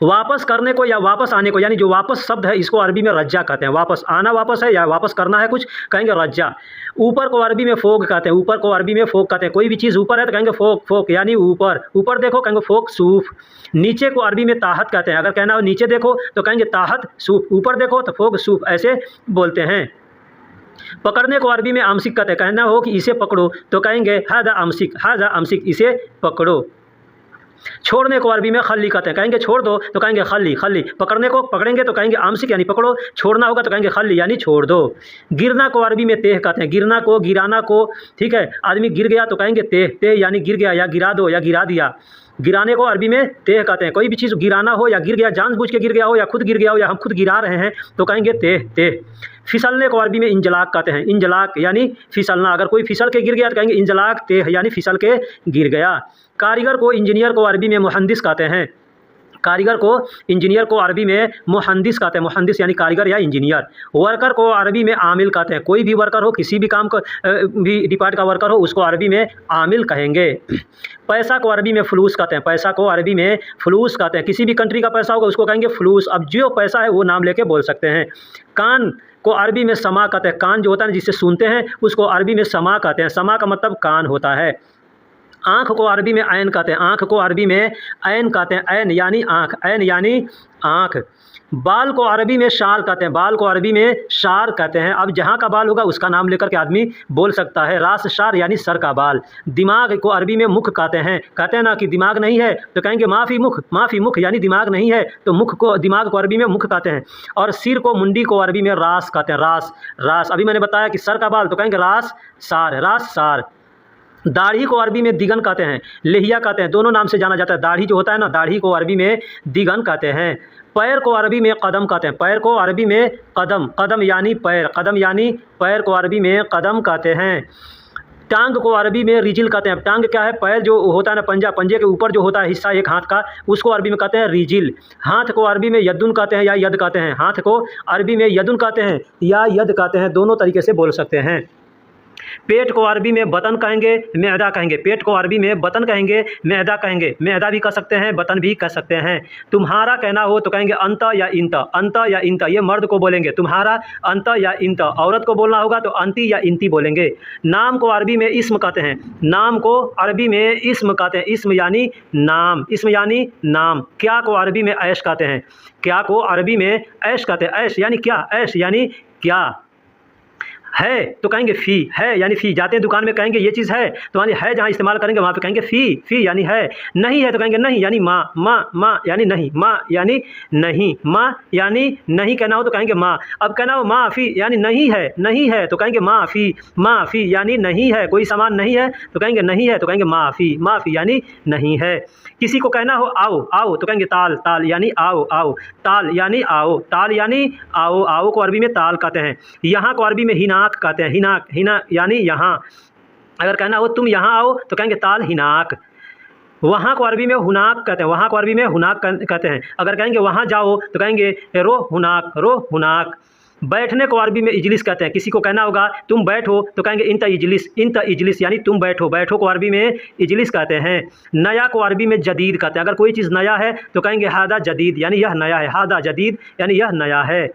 वापस करने को या वापस आने को, यानी जो वापस शब्द है इसको अरबी में रज्जा कहते हैं। वापस आना, वापस है या वापस करना है कुछ, कहेंगे रज्जा। ऊपर को अरबी में फोक कहते हैं, ऊपर को अरबी में फोक कहते हैं। कोई भी चीज़ ऊपर है तो कहेंगे फोक, फोक यानी ऊपर, ऊपर देखो कहेंगे फोक सूफ। नीचे को अरबी में ताहत कहते हैं, अगर कहना हो नीचे देखो तो कहेंगे ताहत सूफ, ऊपर देखो तो फोक सूफ, ऐसे बोलते हैं। पकड़ने को अरबी में आमसिक कहते हैं, कहना हो कि इसे पकड़ो तो कहेंगे हाजा आमसिक, हाजा आमसिक, इसे पकड़ो। छोड़ने को अरबी में खल्ली कहते हैं, कहेंगे छोड़ दो तो कहेंगे खल्ली, खल्ली। पकड़ने को पकड़ेंगे तो कहेंगे आमसिक यानी पकड़ो, छोड़ना होगा तो कहेंगे खल्ली यानी छोड़ दो। गिरना को अरबी में तेह कहते हैं, गिरना को, गिराना को, ठीक है। आदमी गिर गया तो कहेंगे तेह, तेह यानी गिर गया या गिरा दो या गिरा दिया। गिराने को अरबी में तेह कहते हैं, कोई भी चीज़ गिराना हो या गिर गया, जानबूझ के गिर गया हो या खुद गिर गया हो या हम खुद गिरा रहे हैं तो कहेंगे तेह, तेह। फिसलने को अरबी में इंजलाक कहते हैं, इंजलाक यानी फिसलना, अगर कोई फिसल के गिर गया तो कहेंगे इंजलाक तेह यानी फिसल के गिर गया। कारीगर को इंजीनियर को अरबी में मुहंदिस कहते हैं, कारीगर को इंजीनियर को अरबी में मुहंदिस कहते हैं, मुहंदिस यानी कारीगर या इंजीनियर। वर्कर को अरबी में आमिल कहते हैं, कोई भी वर्कर हो, किसी भी काम का भी डिपार्ट का वर्कर हो उसको अरबी में आमिल कहेंगे। पैसा को अरबी में फ्लूस कहते हैं, पैसा को अरबी में फ्लूस कहते हैं। किसी भी कंट्री का पैसा होगा उसको कहेंगे फ्लूस, अब जो पैसा है वो नाम लेके बोल सकते हैं। कान को अरबी में समा कहते हैं, कान जो होता है जिससे सुनते हैं उसको अरबी में समा कहते हैं, समा का मतलब कान होता है। आँख को अरबी में ऐन कहते हैं, आँख को अरबी में ऐन कहते हैं, ऐन यानी आँख, ऐन यानी आँख। बाल को अरबी में शार कहते हैं, बाल को अरबी में शार कहते हैं। अब जहाँ का बाल होगा उसका नाम लेकर के आदमी बोल सकता है। रास शार यानी सर का बाल। दिमाग को अरबी में मुख कहते हैं, कहते हैं ना कि दिमाग नहीं है तो कहेंगे माफ़ी मुख, माफ़ी मुख यानी दिमाग नहीं है तो मुख को, दिमाग को अरबी में मुख कहते हैं। और सिर को, मुंडी को अरबी में रास कहते हैं, रास, रास। अभी मैंने बताया कि सर का बाल तो कहेंगे रास सार, रास सार। दाढ़ी को अरबी में दिगन कहते हैं, लेहिया कहते हैं, दोनों नाम से जाना जाता है। दाढ़ी जो होता है ना, दाढ़ी को अरबी में दिगन कहते हैं। पैर को अरबी में कदम कहते हैं, पैर को अरबी में कदम, कदम यानी पैर, कदम यानी पैर को अरबी में कदम कहते हैं। टांग को अरबी में रिजिल कहते हैं, टांग क्या है, पैर जो होता है ना, पंजा, पंजे के ऊपर जो होता है हिस्सा एक हाथ का, उसको अरबी में कहते हैं रिजिल। हाथ को अरबी में यदुन कहते हैं या यद कहते हैं, हाथ को अरबी में यदुन कहते हैं या यद कहते हैं, दोनों तरीके से बोल सकते हैं। पेट को अरबी में बतन कहेंगे, मैदा कहेंगे। पेट को अरबी में बतन कहेंगे, मैदा कहेंगे। मैदा भी कह सकते हैं, बतन भी कह सकते हैं। तुम्हारा कहना हो तो कहेंगे अंत या इंत, अंत या इंत। ये मर्द को बोलेंगे तुम्हारा, अंत या इंत। औरत को बोलना होगा तो अंती या इंती बोलेंगे। नाम को अरबी में इस्म कहते हैं, नाम को अरबी में इस्म कहते हैं। इस्म यानी नाम, इस्म यानी नाम। क्या को अरबी में ऐश कहते हैं, क्या को अरबी में ऐश कहते हैं। ऐश यानी क्या, ऐश यानी क्या। है तो कहेंगे फ़ी, है यानी फ़ी। जाते हैं दुकान में कहेंगे ये चीज़ है, तो यानी है जहाँ इस्तेमाल करेंगे वहाँ पे कहेंगे फ़ी, फ़ी यानी है। नहीं है तो कहेंगे नहीं यानी माँ, माँ, माँ यानी नहीं, माँ यानी नहीं, माँ यानी नहीं। कहना हो तो कहेंगे माँ। अब कहना हो माँ फ़ी यानी नहीं है, नहीं है तो कहेंगे माँ फ़ी, माँ फ़ी यानी नहीं है। कोई सामान नहीं है तो कहेंगे नहीं है, तो कहेंगे माँ फ़ी, माँ फ़ी यानी नहीं है। किसी को कहना हो आओ, आओ तो कहेंगे ताल, ताल यानी आओ, आओ। ताल यानी आओ, ताल यानी आओ। आओ को अरबी में ताल कहते हैं। यहाँ को अरबी में हिनाक कहते हैं, हिनाक, हिना यानी यहाँ। अगर कहना हो तुम यहाँ आओ तो कहेंगे ताल हिनाक। वहाँ को अरबी में हुनाक कहते हैं, वहाँ को अरबी में हुनाक कहते हैं। अगर कहेंगे वहाँ जाओ तो कहेंगे रो हुनाक, रो हुनाक। बैठने को अरबी में इजलिस कहते हैं। किसी को कहना होगा तुम बैठो तो कहेंगे इंत इजलिस, इंत इजलिस यानी तुम बैठो। बैठो को अरबी में इजलिस कहते हैं। नया को अरबी में जदीद कहते हैं। अगर कोई चीज़ नया है तो कहेंगे हादा जदीद यानी यह नया है, हादा जदीद यानी यह नया है।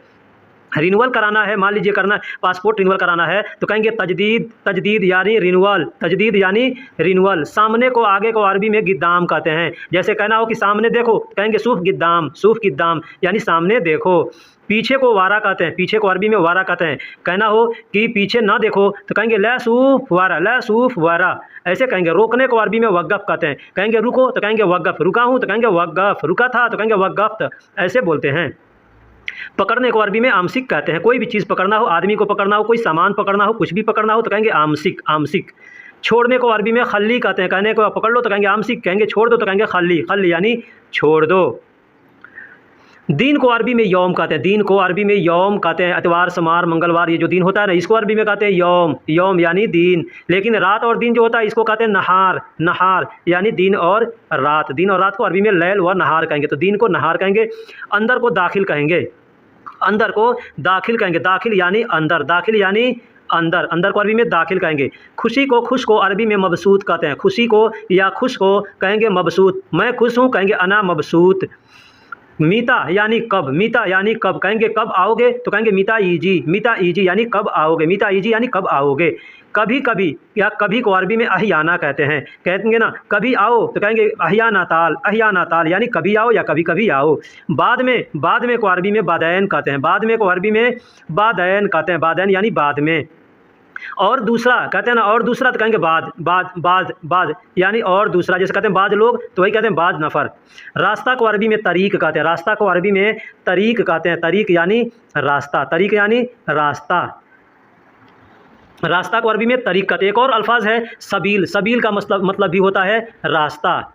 रिन्यूअल कराना है, मान लीजिए करना पासपोर्ट रिन्यूअल कराना है तो कहेंगे तजदीद, तजदीद यानी रिन्यूअल, तजदीद यानी रिन्यूअल। सामने को आगे को अरबी में गिद्दाम कहते हैं। जैसे कहना हो कि सामने देखो तो कहेंगे सूफ गिद्दाम, सूफ गिद्दाम यानी सामने देखो। पीछे को वारा कहते हैं, पीछे को अरबी में वारा कहते हैं। कहना हो कि पीछे ना देखो तो कहेंगे ला सूफ वारा, ला सूफ वारा ऐसे कहेंगे। रोकने को अरबी में वक़्फ़ कहते हैं। कहेंगे रुको तो कहेंगे वक़्फ़, रुका हूँ तो कहेंगे वक़्फ़, रुका था तो कहेंगे वक़्फ़त, ऐसे बोलते हैं। पकड़ने को अरबी में आमसिक कहते हैं। कोई भी चीज़ पकड़ना हो, आदमी को पकड़ना हो, कोई सामान पकड़ना हो, कुछ भी पकड़ना हो तो कहेंगे आमसिक, आमसिक। छोड़ने को अरबी में खल्ली कहते हैं। कहने को पकड़ लो तो कहेंगे आमसिक, कहेंगे छोड़ दो तो कहेंगे खल्ली, खल्ली यानी छोड़ दो। दिन को अरबी में यौम कहते हैं, दिन को अरबी में यौम कहते हैं। इतवार, सोमवार, मंगलवार ये जो दिन होता है ना इसको अरबी में कहते हैं यौम, यौम यानी दिन। लेकिन रात और दिन जो होता है इसको कहते हैं नहार, नहार यानी दिन और रात। दिन और रात को अरबी में लैल व नहार कहेंगे, तो दिन को नहार कहेंगे। अंदर को दाखिल कहेंगे, अंदर को दाखिल कहेंगे। दाखिल यानी अंदर, दाखिल यानी अंदर, अंदर को अरबी में दाखिल कहेंगे। खुशी को खुश को अरबी में मबसूत कहते हैं। खुशी को या खुश को कहेंगे मबसूत। मैं खुश हूँ कहेंगे अना मबसूत। मीता यानी कब, मीता यानी कब। कहेंगे कब आओगे तो कहेंगे मीता ईजी, मीता ईजी यानी कब आओगे, मीता ईजी यानी कब आओगे। कभी कभी या कभी को अरबी में अहियाना कहते हैं। कहेंगे ना कभी आओ तो कहेंगे अहियाना ताल, अहियाना ताल यानी कभी आओ या कभी कभी आओ। बाद में को अरबी में बादैन कहते हैं। बाद में को अरबी में बादैन कहते हैं, बादैन यानी बाद में। और दूसरा कहते हैं ना, और दूसरा तो कहेंगे बाद, बाद, बाद, बाद यानी और दूसरा। जैसे कहते हैं बाद लोग तो वही कहते हैं बाद नफ़र। रास्ता को अरबी में तरीक कहते हैं। रास्ता को अरबी में तरीक कहते हैं। तरीक यानी रास्ता, तरीक यानी रास्ता। रास्ता को अरबी में तरीक कहते हैं। एक और अल्फाज है सबील, सबील का मतलब भी होता है रास्ता।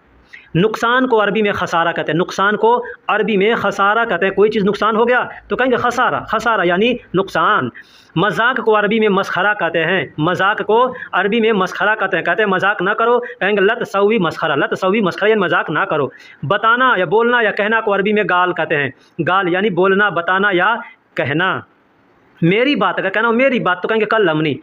नुकसान को अरबी में खसारा कहते हैं। नुकसान को अरबी में खसारा कहते हैं। कोई चीज़ नुकसान हो गया तो कहेंगे खसारा, खसारा यानी नुकसान। मजाक को अरबी में मसखरा कहते हैं। मजाक को अरबी में मसखरा कहते हैं। कहते हैं मजाक ना करो, कहेंगे लत सवी मसखरा, लत सवी मसखरा यानी मजाक ना करो। बताना या बोलना या कहना को अरबी में गाल कहते हैं। गाल यानी बोलना, बताना या कहना। मेरी बात अगर कहना हो मेरी बात तो कहेंगे कल लमनी,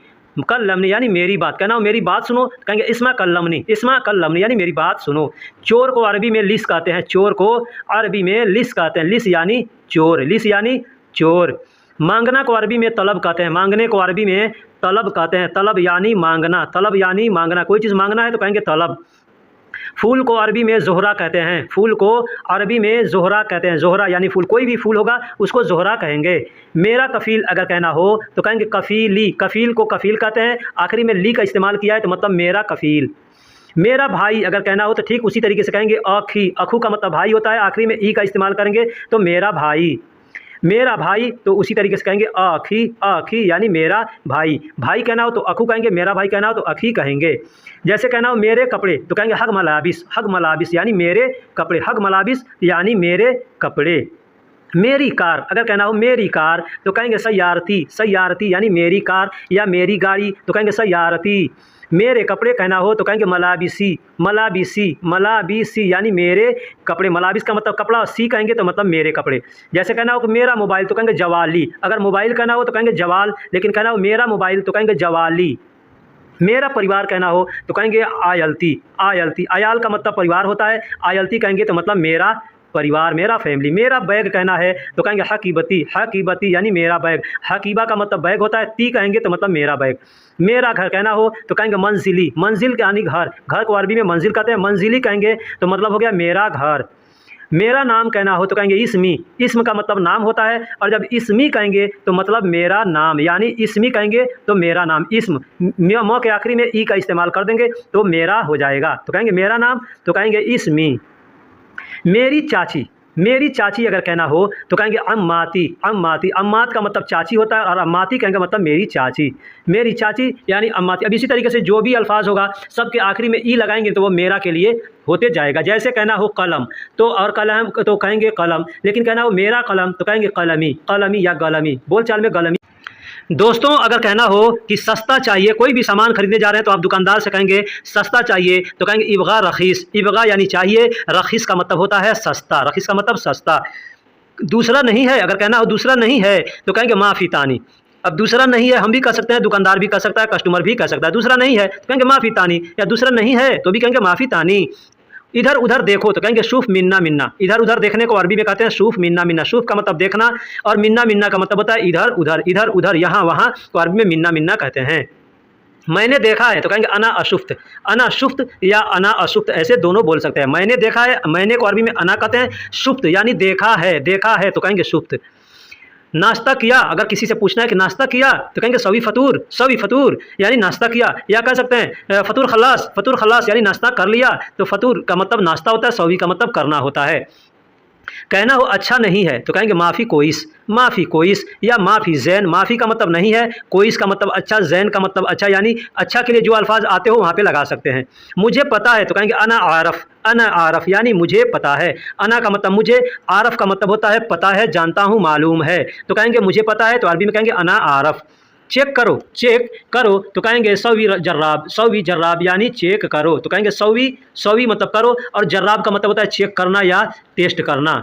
कल लमनी यानी मेरी बात। कहना हो मेरी बात सुनो तो कहेंगे इसमा कल लमनी, इसमा कल लमनी यानी मेरी बात सुनो। चोर को अरबी में लिस कहते हैं। चोर को अरबी में लिस कहते हैं। लिस यानी चोर, लिस यानी चोर। मांगना को अरबी में तलब कहते हैं। मांगने को अरबी में तलब कहते हैं। तलब यानी मांगना, तलब यानी मांगना। कोई चीज़ मांगना है तो कहेंगे तलब। फूल को अरबी में जोहरा कहते हैं। फूल को अरबी में जोहरा कहते हैं। जोहरा यानी फूल, कोई भी फूल होगा उसको जोहरा कहेंगे। मेरा कफ़ील अगर कहना हो तो कहेंगे कफ़ीली, कफ़ील को कफ़ील कहते हैं। आखिरी में ली का इस्तेमाल किया है तो मतलब मेरा कफ़ील। मेरा भाई अगर कहना हो तो ठीक उसी तरीके से कहेंगे अखी, अखू का मतलब भाई होता है। आखिरी में ई का इस्तेमाल करेंगे तो मेरा भाई। मेरा भाई तो उसी तरीके से कहेंगे आखी, आखी यानी मेरा भाई। भाई कहना हो तो अखू कहेंगे, मेरा भाई कहना हो तो अखी कहेंगे। जैसे कहना हो मेरे कपड़े तो कहेंगे हग मलाबिस, हग मलाबिस यानी मेरे कपड़े, हग मलाबिस यानी मेरे कपड़े। मेरी कार अगर कहना हो मेरी कार तो कहेंगे सयारती, सयारती यानी मेरी कार या मेरी गाड़ी तो कहेंगे सयारती। मेरे कपड़े कहना हो तो कहेंगे मलाबिसी, मलाबिसी, मलाबिसी यानी मेरे कपड़े। मलाबिस का मतलब कपड़ा, सी कहेंगे तो मतलब मेरे कपड़े। जैसे कहना हो कि मेरा मोबाइल तो कहेंगे जवाली। अगर मोबाइल कहना हो तो कहेंगे जवाल, लेकिन कहना हो मेरा मोबाइल तो कहेंगे जवाली। मेरा परिवार कहना हो तो कहेंगे आयलती, आयलती। आयाल का मतलब परिवार होता है, आयलती कहेंगे तो मतलब मेरा परिवार, मेरा फैमिली। मेरा बैग कहना है तो कहेंगे हकीबती, हकीबती यानी मेरा बैग। हकीबा का मतलब बैग होता है, ती कहेंगे तो मतलब मेरा बैग। मेरा घर कहना हो तो कहेंगे मंजिली, मंजिल यानी घर, घर को अरबी में मंजिल कहते हैं। मंजिली कहेंगे तो मतलब हो गया मेरा घर। मेरा नाम कहना हो तो कहेंगे इसमी, इसम का मतलब नाम होता है, और जब इसमी कहेंगे तो मतलब मेरा नाम, यानी इसमी कहेंगे तो मेरा नाम। इसम म के आखिरी में ई का इस्तेमाल कर देंगे तो मेरा हो जाएगा, तो कहेंगे मेरा नाम तो कहेंगे इसमी। मेरी चाची, मेरी चाची अगर कहना हो तो कहेंगे अम्माती, अम्माती। अम्मात का मतलब चाची होता है और अम्माती कहेंगे मतलब मेरी चाची, मेरी चाची यानी अम्माती। अब इसी तरीके से जो भी अल्फाज होगा सबके आखिरी में ई लगाएंगे तो वो मेरा के लिए होते जाएगा। जैसे कहना हो कलम तो, और कलम तो कहेंगे कलम, लेकिन कहना हो मेरा कलम तो कहेंगे कलमी, कलमी या गलमी, बोलचाल में गलमी। दोस्तों अगर कहना हो कि सस्ता चाहिए, कोई भी सामान खरीदने जा रहे हैं तो आप दुकानदार से कहेंगे सस्ता चाहिए तो कहेंगे इबगा रखीस, इबगा यानी चाहिए, रखीस का मतलब होता है सस्ता, रखीस का मतलब सस्ता। दूसरा नहीं है, अगर कहना हो दूसरा नहीं है तो कहेंगे माफ़ी तानी। अब दूसरा नहीं है हम भी कह सकते हैं, दुकानदार भी कह सकता है, कस्टमर भी कह सकता है। दूसरा नहीं है तो कहेंगे माफ़ी तानी, या दूसरा नहीं है तो भी कहेंगे माफ़ी तानी। इधर उधर देखो तो कहेंगे शूफ मिन्ना मिन्ना, इधर उधर देखने को अरबी में कहते हैं शूफ मिन्ना मिन्ना। शूफ का मतलब देखना और मिन्ना मिन्ना का मतलब होता है इधर उधर, इधर उधर, यहाँ वहाँ, तो अरबी में मिन्ना मिन्ना कहते हैं। मैंने देखा है तो कहेंगे अना अशुफ्त, अना शुफ्त या अना अशुफ्त, ऐसे दोनों बोल सकते हैं। मैंने देखा है, मैंने को अरबी में अना कहते हैं, शुफ्त यानी देखा है, देखा है तो कहेंगे शुफ्त। नाश्ता किया, अगर किसी से पूछना है कि नाश्ता किया तो कहेंगे सवी फतूर, सवी फतूर यानी नाश्ता किया, या कह सकते हैं फतूर खलास, फतूर खलास यानी नाश्ता कर लिया। तो फतूर का मतलब नाश्ता होता है, सवी का मतलब करना होता है। कहना हो अच्छा नहीं है तो कहेंगे माफ़ी कोइस, माफ़ी कोइस या माफ़ी जैन। माफ़ी का मतलब नहीं है, कोइस का मतलब अच्छा, जैन का मतलब अच्छा, यानी अच्छा के लिए जो अल्फाज आते हो वहाँ पे लगा सकते हैं। मुझे पता है तो कहेंगे अना आरफ, अना आरफ यानी मुझे पता है। अना का मतलब मुझे, आरफ का मतलब होता है पता है, जानता हूँ, मालूम है, तो कहेंगे मुझे पता है तो अरबी में कहेंगे अना आरफ। चेक करो, चेक करो तो कहेंगे सौवी जर्राब, सौवी जर्राब यानी चेक करो तो कहेंगे सौवी, सौवी मतलब करो, और जर्राब का मतलब होता है चेक करना या टेस्ट करना।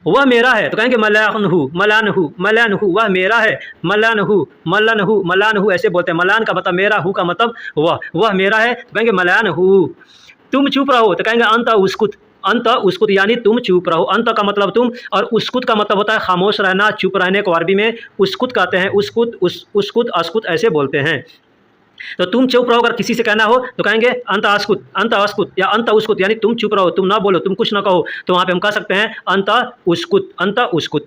वह मेरा है तो कहेंगे मलानहू, मलानहू, मलानहू, वह मेरा है। मलानहू, मलानहू, मलानहू ऐसे बोलते हैं। मलान का मतलब मेरा, हु का मतलब वह मेरा है तो कहेंगे मलानहू। तुम चुप रहो तो कहेंगे अंत उसकुत, अंत उसकुत यानी तुम चुप रहो। अंत का मतलब तुम, और उसकुत का मतलब होता है खामोश रहना, चुप रहने को अरबी में उसकुत कहते हैं। उसकुत, उसकुत, अस्कुत ऐसे बोलते हैं। तो तुम चुप रहो, अगर किसी से कहना हो तो कहेंगे अंत अस्कुत, अंत अस्कुत या अंत उसकुत यानी तुम चुप रहो, तुम ना बोलो, तुम कुछ ना कहो, तो वहाँ पे हम कह सकते हैं अंत उसकुत, अंत उसकुत।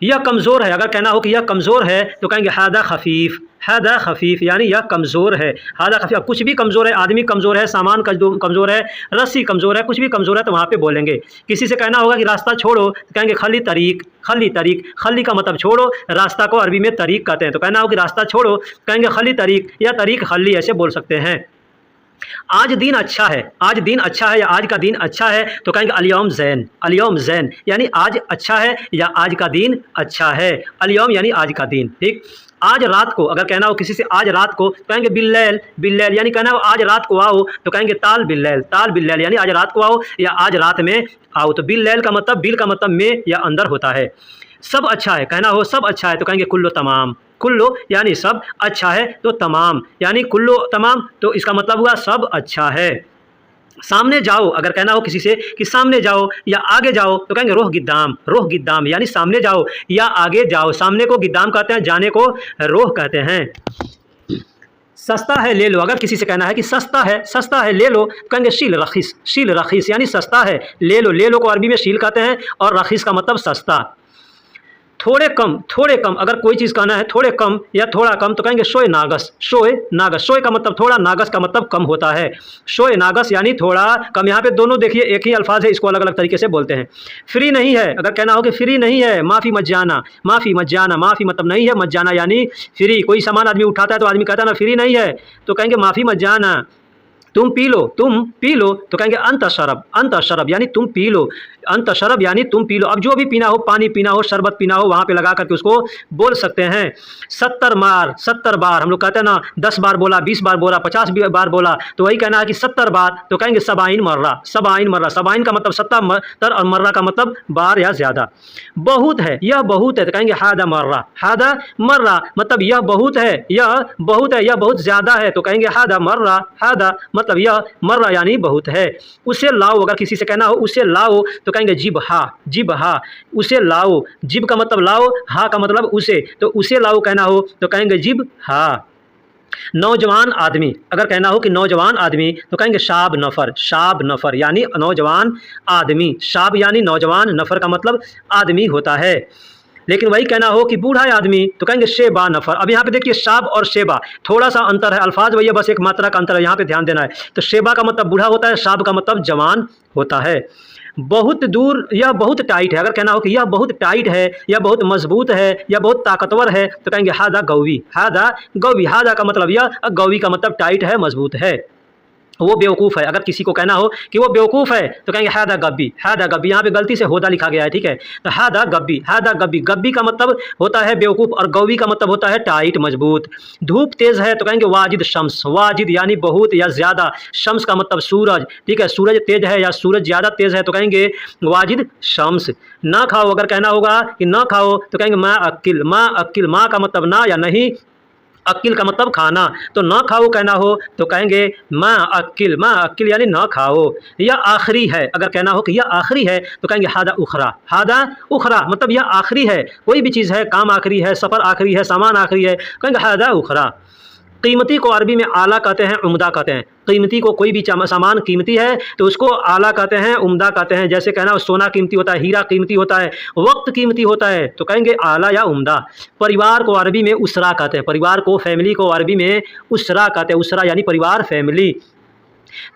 यह कमज़ोर है, अगर कहना हो कि यह कमज़ोर है तो कहेंगे हादा खफीफ, हादा खफीफ यानी यह कमज़ोर है। हादा खफीफ, अब कुछ भी कमज़ोर है, आदमी कमज़ोर है, सामान कमज़ोर है, रस्सी कमज़ोर है, कुछ भी कमज़ोर है तो वहाँ पे बोलेंगे। किसी से कहना होगा कि रास्ता छोड़ो तो कहेंगे खली तरीक, खली तरीक। खली का मतलब छोड़ो, रास्ता को अरबी में तरीक कहते हैं, तो कहना हो कि रास्ता छोड़ो कहेंगे खली तरीक या तरीक खली, ऐसे बोल सकते हैं। आज दिन अच्छा है, आज दिन अच्छा है या आज का दिन अच्छा है तो कहेंगे अलियौम ज़ैन, अलियौम ज़ैन यानी आज अच्छा है या आज का दिन अच्छा है। अलियौम यानी आज का दिन, ठीक। आज रात को, अगर कहना हो किसी से आज रात को तो कहेंगे बिल्लैल, बिल्लैल यानी कहना हो आज रात को आओ तो कहेंगे ताल बिल्लैल, ताल बिल्लैल यानी आज रात को आओ या आज रात में आओ। तो बिल्लैल का मतलब, बिल का मतलब में या अंदर होता है। सब अच्छा है, कहना हो सब अच्छा है तो कहेंगे कुल्लो तमाम, कुल्लो यानी सब, अच्छा है तो तमाम यानी कुल्लो तमाम, तो इसका मतलब हुआ सब अच्छा है। सामने जाओ, अगर कहना हो किसी से कि सामने जाओ या आगे जाओ तो कहेंगे रोह गिद्दाम, रोह गिद्दाम यानी सामने जाओ या आगे जाओ। सामने को गिद्दाम कहते हैं, जाने को रोह कहते हैं। सस्ता है ले लो, अगर किसी से कहना है कि सस्ता है, सस्ता है ले लो तो कहेंगे शील रखीस, शील रखीस यानी सस्ता है ले लो। ले लो को अरबी में शील कहते हैं और रखीस का मतलब सस्ता। थोड़े कम, थोड़े कम, अगर कोई चीज़ कहना है थोड़े कम या थोड़ा कम तो कहेंगे शोए नागस, शोए नागस। शोए का मतलब थोड़ा, नागस का मतलब कम होता है। शोए नागस यानी थोड़ा कम। यहाँ पे दोनों देखिए एक ही अल्फाज है, इसको अलग अलग तरीके से बोलते हैं। फ्री नहीं है, अगर कहना हो कि फ्री नहीं है, माफ़ी मत जाना, माफ़ी मत जाना, माफ़ी मतलब नहीं है, मत जाना यानी फ्री। कोई सामान आदमी उठाता है तो आदमी कहता है ना फ्री नहीं है तो कहेंगे माफ़ी मत जाना। तुम पी लो तो कहेंगे अंत शरब यानी तुम पी लो, अंत शरब यानी तुम पी लो। अब जो भी पीना हो, पानी पीना हो, शरबत पीना हो, वहाँ पे लगा करके उसको बोल सकते हैं। 70 बार हम लोग कहते हैं ना, 10 बार बोला, 20 बार बोला, 50 बार बोला, तो वही कहना है कि 70 बार, तो कहेंगे सबाइन मर्रा। सबाइन का मतलब 70 और मर्रा का मतलब बार या ज़्यादा। बहुत है, यह बहुत है, तो कहेंगे हादा मर्रा मतलब यह बहुत है, यह बहुत ज़्यादा है, तो कहेंगे हादा हादा मतलब यह मर्रा यानी बहुत है। उसे लाओ, अगर किसी से कहना हो उसे लाओ तो कहेंगे जिब हा, उसे लाओ। जिब का मतलब लाओ, हा का मतलब उसे, तो उसे लाओ कहना हो तो कहेंगे जिब हा। नौजवान आदमी, अगर कहना हो कि नौजवान आदमी तो कहेंगे शाब नफ़र यानी नौजवान आदमी। शाब यानी नौजवान, नफ़र का मतलब आदमी होता है। लेकिन वही कहना हो कि बूढ़ा आदमी तो कहेंगे शेबा नफ़र। अब यहाँ पे देखिए शाब और शेबा थोड़ा सा अंतर है, अल्फाज वही है, बस एक मात्रा का अंतर है, यहाँ पे ध्यान देना है। तो शेबा का मतलब बूढ़ा होता है, शाब का मतलब जवान होता है। बहुत दूर, यह बहुत टाइट है, अगर कहना हो कि यह बहुत टाइट है, यह बहुत मजबूत है, यह बहुत ताकतवर है, तो कहेंगे हादा गौवी। हादा का मतलब यह, गौवी का मतलब टाइट है, मजबूत है। वो बेवकूफ़ है, अगर किसी को कहना हो कि वो बेवकूफ़ है तो कहेंगे हादा गब्बी। यहाँ पे गलती से होदा लिखा गया है, ठीक है। तो हादा गब्बी का मतलब होता है बेवकूफ़ और गौवी का मतलब होता है टाइट, मजबूत। धूप तेज़ है तो कहेंगे वाजिद शम्स। वाजिद यानी बहुत या ज़्यादा, शम्स का मतलब सूरज, ठीक है। सूरज तेज़ है या सूरज ज़्यादा तेज़ है तो कहेंगे वाजिद शम्स। ना खाओ, अगर कहना होगा कि ना खाओ तो कहेंगे माँ अक्किल। माँ का मतलब ना या नहीं, अक्किल का मतलब खाना, तो ना खाओ कहना हो तो कहेंगे माँ अक्किल यानी ना खाओ। यह आखिरी है, अगर कहना हो कि यह आखिरी है तो कहेंगे हादा उखरा मतलब यह आखिरी है, कोई भी चीज़ है, काम आखिरी है, सफ़र आखिरी है, सामान आखिरी है, कहेंगे हादा उखरा। कीमती को अरबी में आला कहते हैं, उम्दा कहते हैं। कीमती को, कोई भी सामान कीमती है तो उसको आला कहते हैं, उम्दा कहते हैं। जैसे कहना सोना कीमती होता है, हीरा कीमती होता है, वक्त कीमती होता है, तो कहेंगे आला या उम्दा। परिवार को अरबी में उसरा कहते हैं, परिवार को, फैमिली को अरबी में उसरा कहते हैं। उसरा यानी परिवार, फैमिली।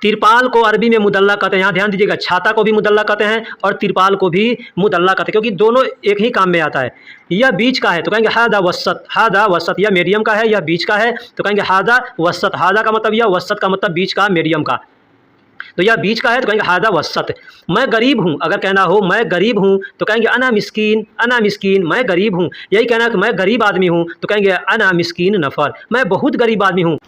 तिरपाल को अरबी में मुदल्ला कहते हैं। यहाँ ध्यान दीजिएगा, छाता को भी मुदल्ला कहते हैं और तिरपाल को भी मुदल्ला कहते हैं, क्योंकि दोनों एक ही काम में आता है। यह बीच का है तो कहेंगे हादा वसत। यह मीडियम का है, यह बीच का है तो कहेंगे हादा वसत। हादा का मतलब यह, वसत का मतलब बीच का, मीडियम का, तो यह बीच का है तो कहेंगे हादा वसत। मैं गरीब हूँ, अगर कहना हो मैं गरीब हूँ तो कहेंगे अना मिस्कीन, मैं गरीब हूँ। यही कहना कि मैं गरीब आदमी हूँ तो कहेंगे अना मिस्कीन नफ़र, मैं बहुत गरीब आदमी हूँ।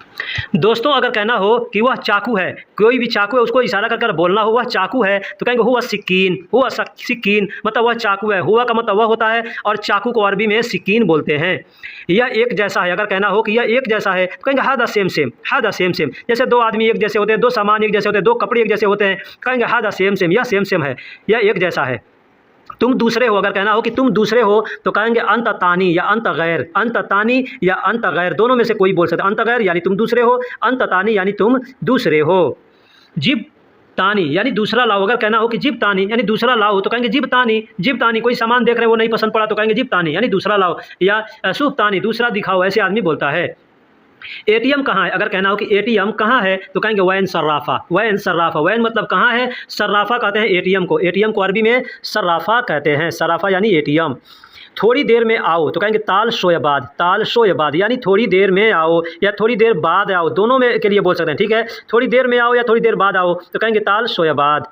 दोस्तों, अगर कहना हो कि वह चाकू है, कोई भी चाकू है, उसको इशारा कर बोलना हो वह चाकू है तो कहेंगे हुआ सिक्कीन मतलब वह चाकू है। हुआ का मतलब वह होता है और चाकू को अरबी में सिक्कीन बोलते हैं। यह एक जैसा है, अगर कहना हो कि यह एक जैसा है तो कहेंगे हादा सेम। जैसे दो आदमी एक जैसे होते हैं, दो सामान एक जैसे होते हैं, दो कपड़े एक जैसे होते हैं, कहेंगे हादा सेम, यह सेम है, यह एक जैसा है। तुम दूसरे हो, अगर कहना हो कि तुम दूसरे हो तो कहेंगे अंत तानी या अंत गैर, दोनों में से कोई बोल सकते हैं। अंत गैर यानी तुम दूसरे हो, अंत तानी यानी तुम दूसरे हो। जिब तानी यानी दूसरा लाओ, अगर कहना हो कि जिब तानी यानी दूसरा लाओ तो कहेंगे जिब तानी। कोई सामान देख रहे हो, वो नहीं पसंद पड़ा तो कहेंगे जिब तानी यानी दूसरा लाओ, या शुभ तानी दूसरा दिखाओ, ऐसे आदमी बोलता है। एटीएम कहाँ है, अगर कहना हो कि एटीएम कहाँ है तो कहेंगे वैन सर्राफा। वैन मतलब कहाँ है, सर्राफा कहते हैं एटीएम को। एटीएम को अरबी में सर्राफा कहते हैं, सर्राफा यानी एटीएम। थोड़ी देर में आओ तो कहेंगे ताल शोयबाद यानी थोड़ी देर में आओ या थोड़ी देर बाद आओ, दोनों में के लिए बोल सकते हैं, ठीक है। थोड़ी देर में आओ या थोड़ी देर बाद आओ तो कहेंगे ताल शोयबाद।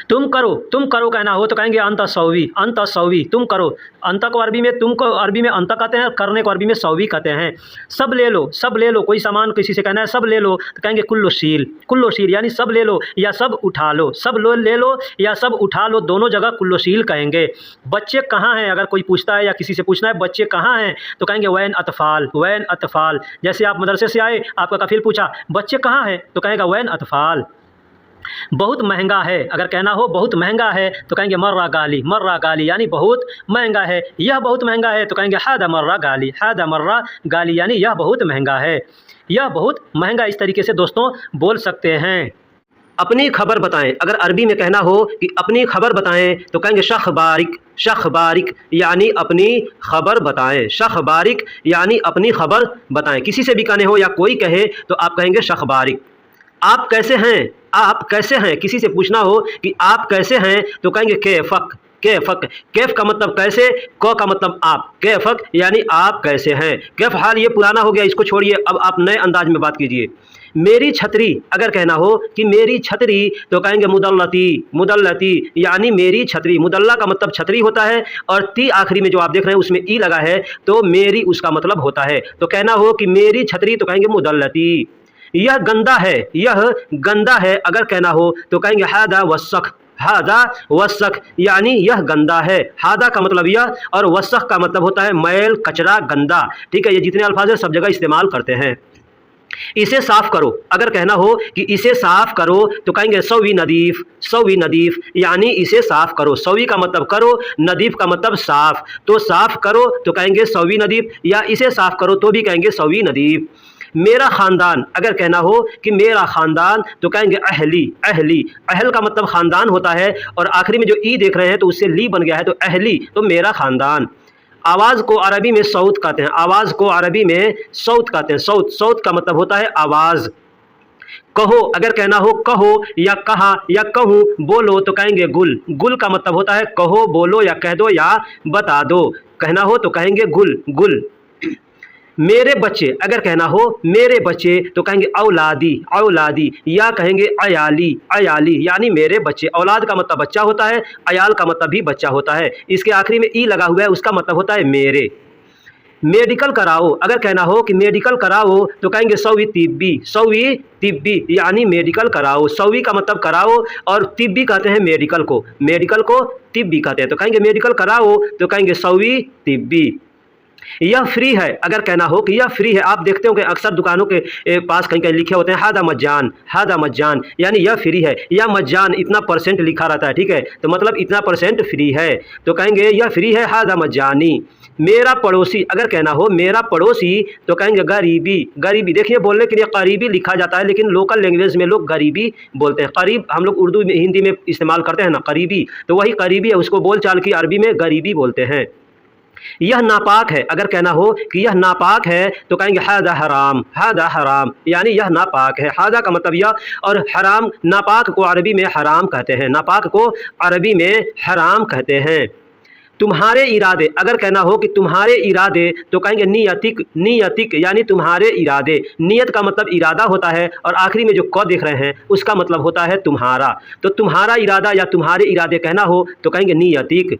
तुम करो कहना हो तो कहेंगे अंत सौवी, तुम करो। अंत को अरबी में, तुम को अरबी में अंत कहते हैं, करने को अरबी में सौवी कहते हैं। सब ले लो, कोई सामान किसी से कहना है सब ले लो तो कहेंगे कुल्लो शील यानी सब ले लो या सब उठा लो, सब ले लो या सब उठा लो, दोनों जगह कुल्लो शील कहेंगे। बच्चे कहाँ हैं, अगर कोई पूछता है या किसी से पूछना है बच्चे कहाँ हैं तो कहेंगे वैन अतफाल। जैसे आप मदरसे से आए, आपका कफिल पूछा बच्चे कहाँ हैं तो कहेगा वैन अतफाल। बहुत महंगा है, अगर कहना हो बहुत महंगा है तो कहेंगे मर्रा गाली यानी बहुत महंगा है। यह बहुत महंगा है तो कहेंगे हादा मर्रा गाली यानी यह बहुत महंगा है, यह बहुत महंगा। इस तरीके से दोस्तों बोल सकते हैं। अपनी खबर बताएं, अगर अरबी में कहना हो कि अपनी खबर बताएं तो कहेंगे शखबारिक यानी अपनी खबर बताएं। शखबारिक यानी अपनी खबर बताएं। किसी से भी कहने हो या कोई कहे तो आप कहेंगे शखबारिक। आप कैसे हैं, किसी से पूछना हो कि आप कैसे हैं तो कहेंगे कैफक, कैफ का मतलब कैसे, क का मतलब आप, कैफक यानी आप कैसे हैं। कैफ हाल ये पुराना हो गया, इसको छोड़िए, अब आप नए अंदाज में बात कीजिए। मेरी छतरी अगर कहना हो कि मेरी छतरी तो कहेंगे मुदल्लती, मुदल्लती यानी मेरी छतरी। मुदल्ला का मतलब छतरी होता है और ती आखिरी में जो आप देख रहे हैं उसमें ई लगा है तो मेरी उसका मतलब होता है। तो कहना हो कि मेरी छतरी तो कहेंगे मुदल्लती। यह गंदा है, यह गंदा है अगर कहना हो तो कहेंगे हादा वसख, हादा वसख यानी यह गंदा है। हादा का मतलब यह और वसख का मतलब होता है मैल, कचरा, गंदा। ठीक है, ये जितने अल्फाज है सब जगह इस्तेमाल करते हैं। इसे साफ करो अगर कहना हो कि इसे साफ करो तो कहेंगे सवी नदीफ, सवी नदीफ यानी इसे साफ करो। सवी का मतलब करो, नदीफ का मतलब साफ, तो साफ करो तो कहेंगे सवी नदीफ, या इसे साफ करो तो भी कहेंगे सवी नदीफ। मेरा ख़ानदान अगर कहना हो कि मेरा ख़ानदान तो कहेंगे अहली, अहली। अहल का मतलब ख़ानदान होता है और आखिरी में जो ई देख रहे हैं तो उससे ली बन गया है तो अहली, तो मेरा ख़ानदान। आवाज़ को अरबी में सौत कहते हैं, आवाज़ को अरबी में सौत कहते हैं। सौत, सौत का मतलब होता है आवाज़। कहो अगर कहना हो कहो या कहा या कहूँ, बोलो तो कहेंगे गुल, गुल का मतलब होता है कहो, बोलो या कह दो या बता दो। कहना हो तो कहेंगे गुल, गुल। मेरे बच्चे अगर कहना हो मेरे बच्चे तो कहेंगे औलादी, औलादी या कहेंगे अयाली, अयाली यानी मेरे बच्चे। औलाद का मतलब बच्चा होता है, अयाल का मतलब भी बच्चा होता है। इसके आखिरी में ई लगा हुआ है, उसका मतलब होता है मेरे। मेडिकल कराओ अगर कहना हो कि मेडिकल कराओ तो कहेंगे सवी तिब्बी, सवी तिब्बी यानी मेडिकल कराओ। सवी का मतलब कराओ और तिब्बी कहते हैं मेडिकल को, मेडिकल को तिब्बी कहते हैं। तो कहेंगे मेडिकल कराओ तो कहेंगे सवी तिब्बी। यह फ्री है अगर कहना हो कि यह फ्री है। आप देखते हो कि अक्सर दुकानों के पास कहीं कहीं लिखे होते हैं हादा मज्जान, हादा मज्जान यानी यह फ्री है, या मज्जान इतना परसेंट लिखा रहता है। ठीक है, तो मतलब इतना परसेंट फ्री है तो कहेंगे यह फ्री है, हादा मज्जानी। मेरा पड़ोसी अगर कहना हो मेरा पड़ोसी तो कहेंगे गरीबी, गरीबी। देखिए बोलने के लिए करीबी लिखा जाता है लेकिन लोकल लैंग्वेज में लोग गरीबी बोलते हैं। करीब हम लोग उर्दू में हिंदी में इस्तेमाल करते हैं ना करीबी, तो वही करीबी है, उसको बोल चाल की अरबी में गरीबी बोलते हैं। यह नापाक है अगर कहना हो कि यह नापाक है तो कहेंगे हादा हराम, हादा हराम यानी यह नापाक है। हादा का मतलब यह और हराम, नापाक को अरबी में हराम कहते हैं, नापाक को अरबी में हराम कहते हैं। तुम्हारे इरादे अगर कहना हो कि तुम्हारे इरादे तो कहेंगे नियतिक, नियतिक यानी तुम्हारे इरादे। नियत का मतलब इरादा होता है और आखिरी में जो क देख रहे हैं उसका मतलब होता है तुम्हारा। तो तुम्हारा इरादा या तुम्हारे इरादे कहना हो तो कहेंगे नियतिक।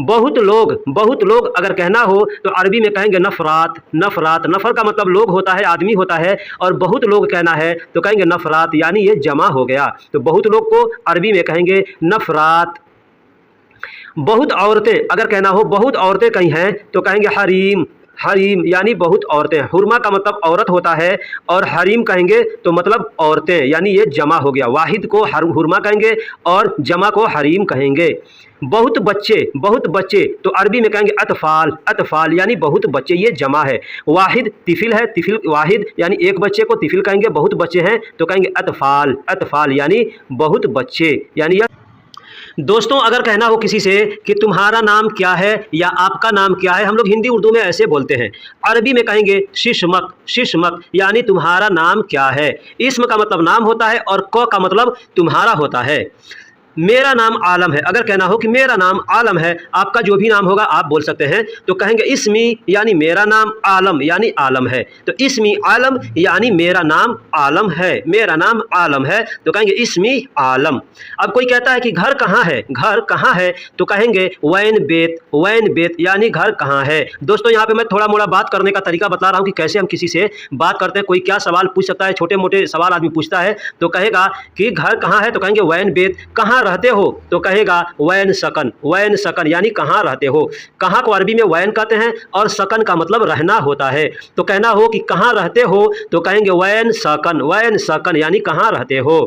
बहुत लोग, बहुत लोग अगर कहना हो तो अरबी में कहेंगे नफरात, नफरात। नफर का मतलब लोग होता है, आदमी होता है, और बहुत लोग कहना है तो कहेंगे नफरात यानी ये जमा हो गया। तो बहुत लोग को अरबी में कहेंगे नफरात। बहुत औरतें अगर कहना हो बहुत औरतें कहीं हैं तो कहेंगे हरीम, हरीम यानी बहुत औरतें। हुरमा का मतलब औरत होता है और हरीम कहेंगे तो मतलब औरतें, यानी ये जमा हो गया। वाहिद को हुरमा कहेंगे और जमा को हरीम कहेंगे। बहुत बच्चे, बहुत बच्चे तो अरबी में कहेंगे अतफाल, अतफाल यानी बहुत बच्चे, ये जमा है। वाहिद तिफिल है, तिफिल वाहिद यानी एक बच्चे को तिफिल कहेंगे। बहुत बच्चे हैं तो कहेंगे अतफाल, अतफाल यानी बहुत बच्चे। यानी दोस्तों अगर कहना हो किसी से कि तुम्हारा नाम क्या है या आपका नाम क्या है, हम लोग हिंदी उर्दू में ऐसे बोलते हैं। अरबी में कहेंगे शिशमक, शिशमक यानी तुम्हारा नाम क्या है। इस्म का मतलब नाम होता है और क का मतलब तुम्हारा होता है। मेरा नाम आलम है अगर कहना हो कि मेरा नाम आलम है, आपका जो भी नाम होगा आप बोल सकते हैं तो कहेंगे इस्मी यानी मेरा नाम, आलम यानी आलम है। तो इस्मी आलम यानी मेरा नाम आलम है, मेरा नाम आलम है तो कहेंगे इस्मी आलम। अब कोई कहता है कि घर कहाँ है, घर कहाँ है तो कहेंगे वैन बेत, वैन बेत यानी घर कहाँ है। दोस्तों यहाँ पे मैं थोड़ा मोड़ा बात करने का तरीका बता रहा हूँ कि कैसे हम किसी से बात करते हैं। कोई क्या सवाल पूछ सकता है, छोटे मोटे सवाल आदमी पूछता है तो कहेगा कि घर कहाँ है तो कहेंगे वैन बेत। कहाँ रहते हो तो कहेगा वैन सकन, वैन सकन यानी कहाँ रहते हो। कहाँ को अरबी में वैन कहते हैं और सकन का मतलब रहना होता है। तो कहना हो कि कहाँ रहते हो तो कहेंगे वैन सकन, वैन सकन यानी कहाँ रहते हो।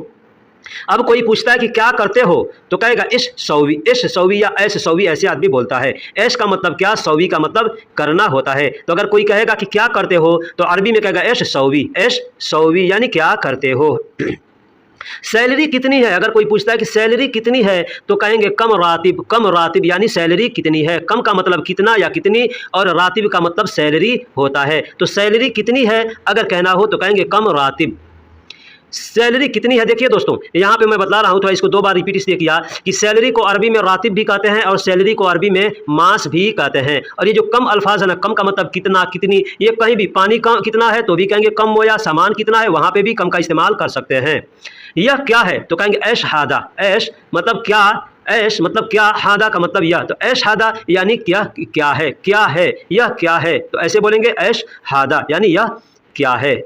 अब कोई पूछता है कि क्या करते हो तो कहेगा इश सौवी, इश सौवी या ऐश सौवी ऐसे आदमी बोलता है। ऐश का मतलब क्या, सौवी का मतलब करना होता है। तो अगर कोई कहेगा कि क्या करते हो तो अरबी में कहेगा ऐश सौवी, ऐश सौवी यानी क्या करते हो। सैलरी कितनी है अगर कोई पूछता है कि सैलरी कितनी है तो कहेंगे कम रातिब, कम रातिब यानी सैलरी कितनी है। कम का मतलब कितना या कितनी और रातिब का मतलब सैलरी होता है। तो सैलरी कितनी है अगर कहना हो तो कहेंगे कम रातिब। सैलरी कितनी है? देखिए दोस्तों, यहाँ पे मैं बतला रहा हूँ, थोड़ा इसको 2 बार रिपीट इसलिए किया कि सैलरी को अरबी में रातिब भी कहते हैं और सैलरी को अरबी में मास भी कहते हैं। और ये जो कम अल्फाज है ना, कम का मतलब कितना, कितनी, ये कहीं भी पानी का कितना है तो भी कहेंगे कम मोया, सामान कितना है वहाँ पे भी कम का इस्तेमाल कर सकते हैं। यह क्या है तो कहेंगे ऐश हादा। ऐश मतलब क्या, ऐश मतलब क्या, हादा का मतलब यह, तो ऐश हादा यानी क्या, क्या है, क्या है, यह क्या है, तो ऐसे बोलेंगे ऐश हादा यानी यह क्या है।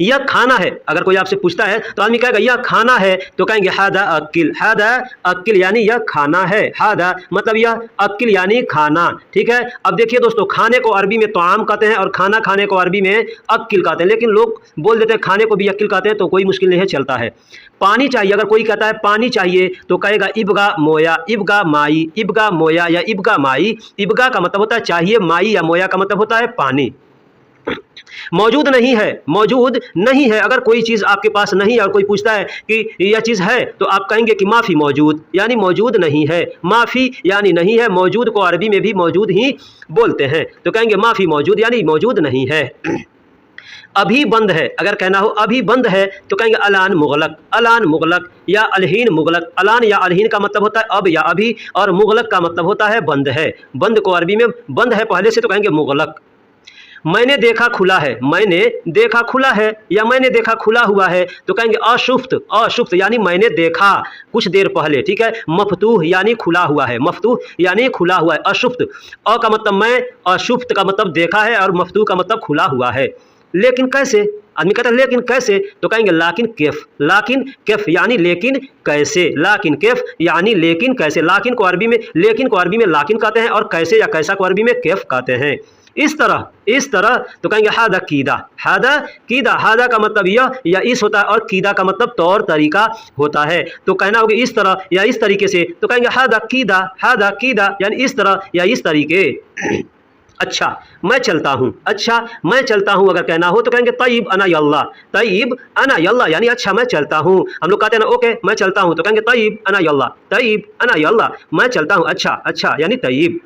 यह खाना है, अगर कोई आपसे पूछता है तो आदमी कहेगा यह खाना है तो कहेंगे हादा अक्किल। हादा अक्किल यानी यह खाना है, हादा मतलब यह, अक्किल यानी खाना। ठीक है, अब देखिए दोस्तों, खाने को अरबी में तोआम कहते हैं और खाना खाने को अरबी में अक्किल कहते हैं, लेकिन लोग बोल देते हैं खाने को भी अक्किल कहते हैं, तो कोई मुश्किल नहीं है, चलता है। पानी चाहिए, अगर कोई कहता है पानी चाहिए तो कहेगा इबगा मोया, इबगा माई, इबगा मोया या इबगा माई। इबगा का मतलब होता है चाहिए, माई या मोया का मतलब होता है पानी। मौजूद नहीं है, मौजूद नहीं है, अगर कोई चीज़ आपके पास नहीं है और कोई पूछता है कि यह चीज़ है तो आप कहेंगे कि माफ़ी मौजूद, यानी मौजूद नहीं है। माफ़ी यानी नहीं है, मौजूद को अरबी में भी मौजूद ही बोलते हैं, तो कहेंगे माफ़ी मौजूद यानी मौजूद नहीं है। अभी बंद है, अगर कहना हो अभी बंद है तो कहेंगे अलान मुगलक, अलान मुगलक या अलहीन मुगलक। अलान या अलहीन का मतलब होता है अब या अभी, और मुगलक का मतलब होता है बंद है। बंद को अरबी में बंद है पहले से तो कहेंगे मुगलक। मैंने देखा खुला है, मैंने देखा खुला है या मैंने देखा खुला हुआ है तो कहेंगे अशुफ्त, अशुफ्त यानी मैंने देखा कुछ देर पहले। ठीक है, मफतूह यानी खुला हुआ है, मफतूह यानी खुला हुआ है। अशुफ्त, अ का मतलब मैं, अशुफ्त का मतलब देखा है और मफतूह का मतलब खुला हुआ है। लेकिन कैसे, आदमी कहता है लेकिन कैसे तो कहेंगे लाकिन कैफ, लाकिन कैफ यानी लेकिन कैसे, लाकिन कैफ यानी लेकिन कैसे। लाकिन को अरबी में, लेकिन को अरबी में लाकिन कहते हैं और कैसे या कैसा को अरबी में कैफ कहते हैं। इस तरह तो कहेंगे हादा कीदा, हादा कीदा। हादा का मतलब यह या इस होता है और कीदा का मतलब तौर तरीका होता है, तो कहना होगा इस तरह या इस तरीके से, तो कहेंगे हादा कीदा यानी इस तरह या इस तरीके। अच्छा मैं चलता हूँ, अच्छा मैं चलता हूँ अगर कहना हो तो कहेंगे तय्यब अना यल्ला, तय्यब अना यल्ला यानी अच्छा मैं चलता हूँ। हम लोग कहते हैं ना ओके मैं चलता हूँ तो कहेंगे तय्यब अना यल्ला, तय्यब अना यल्ला मैं चलता हूँ, अच्छा अच्छा यानी तय्यब।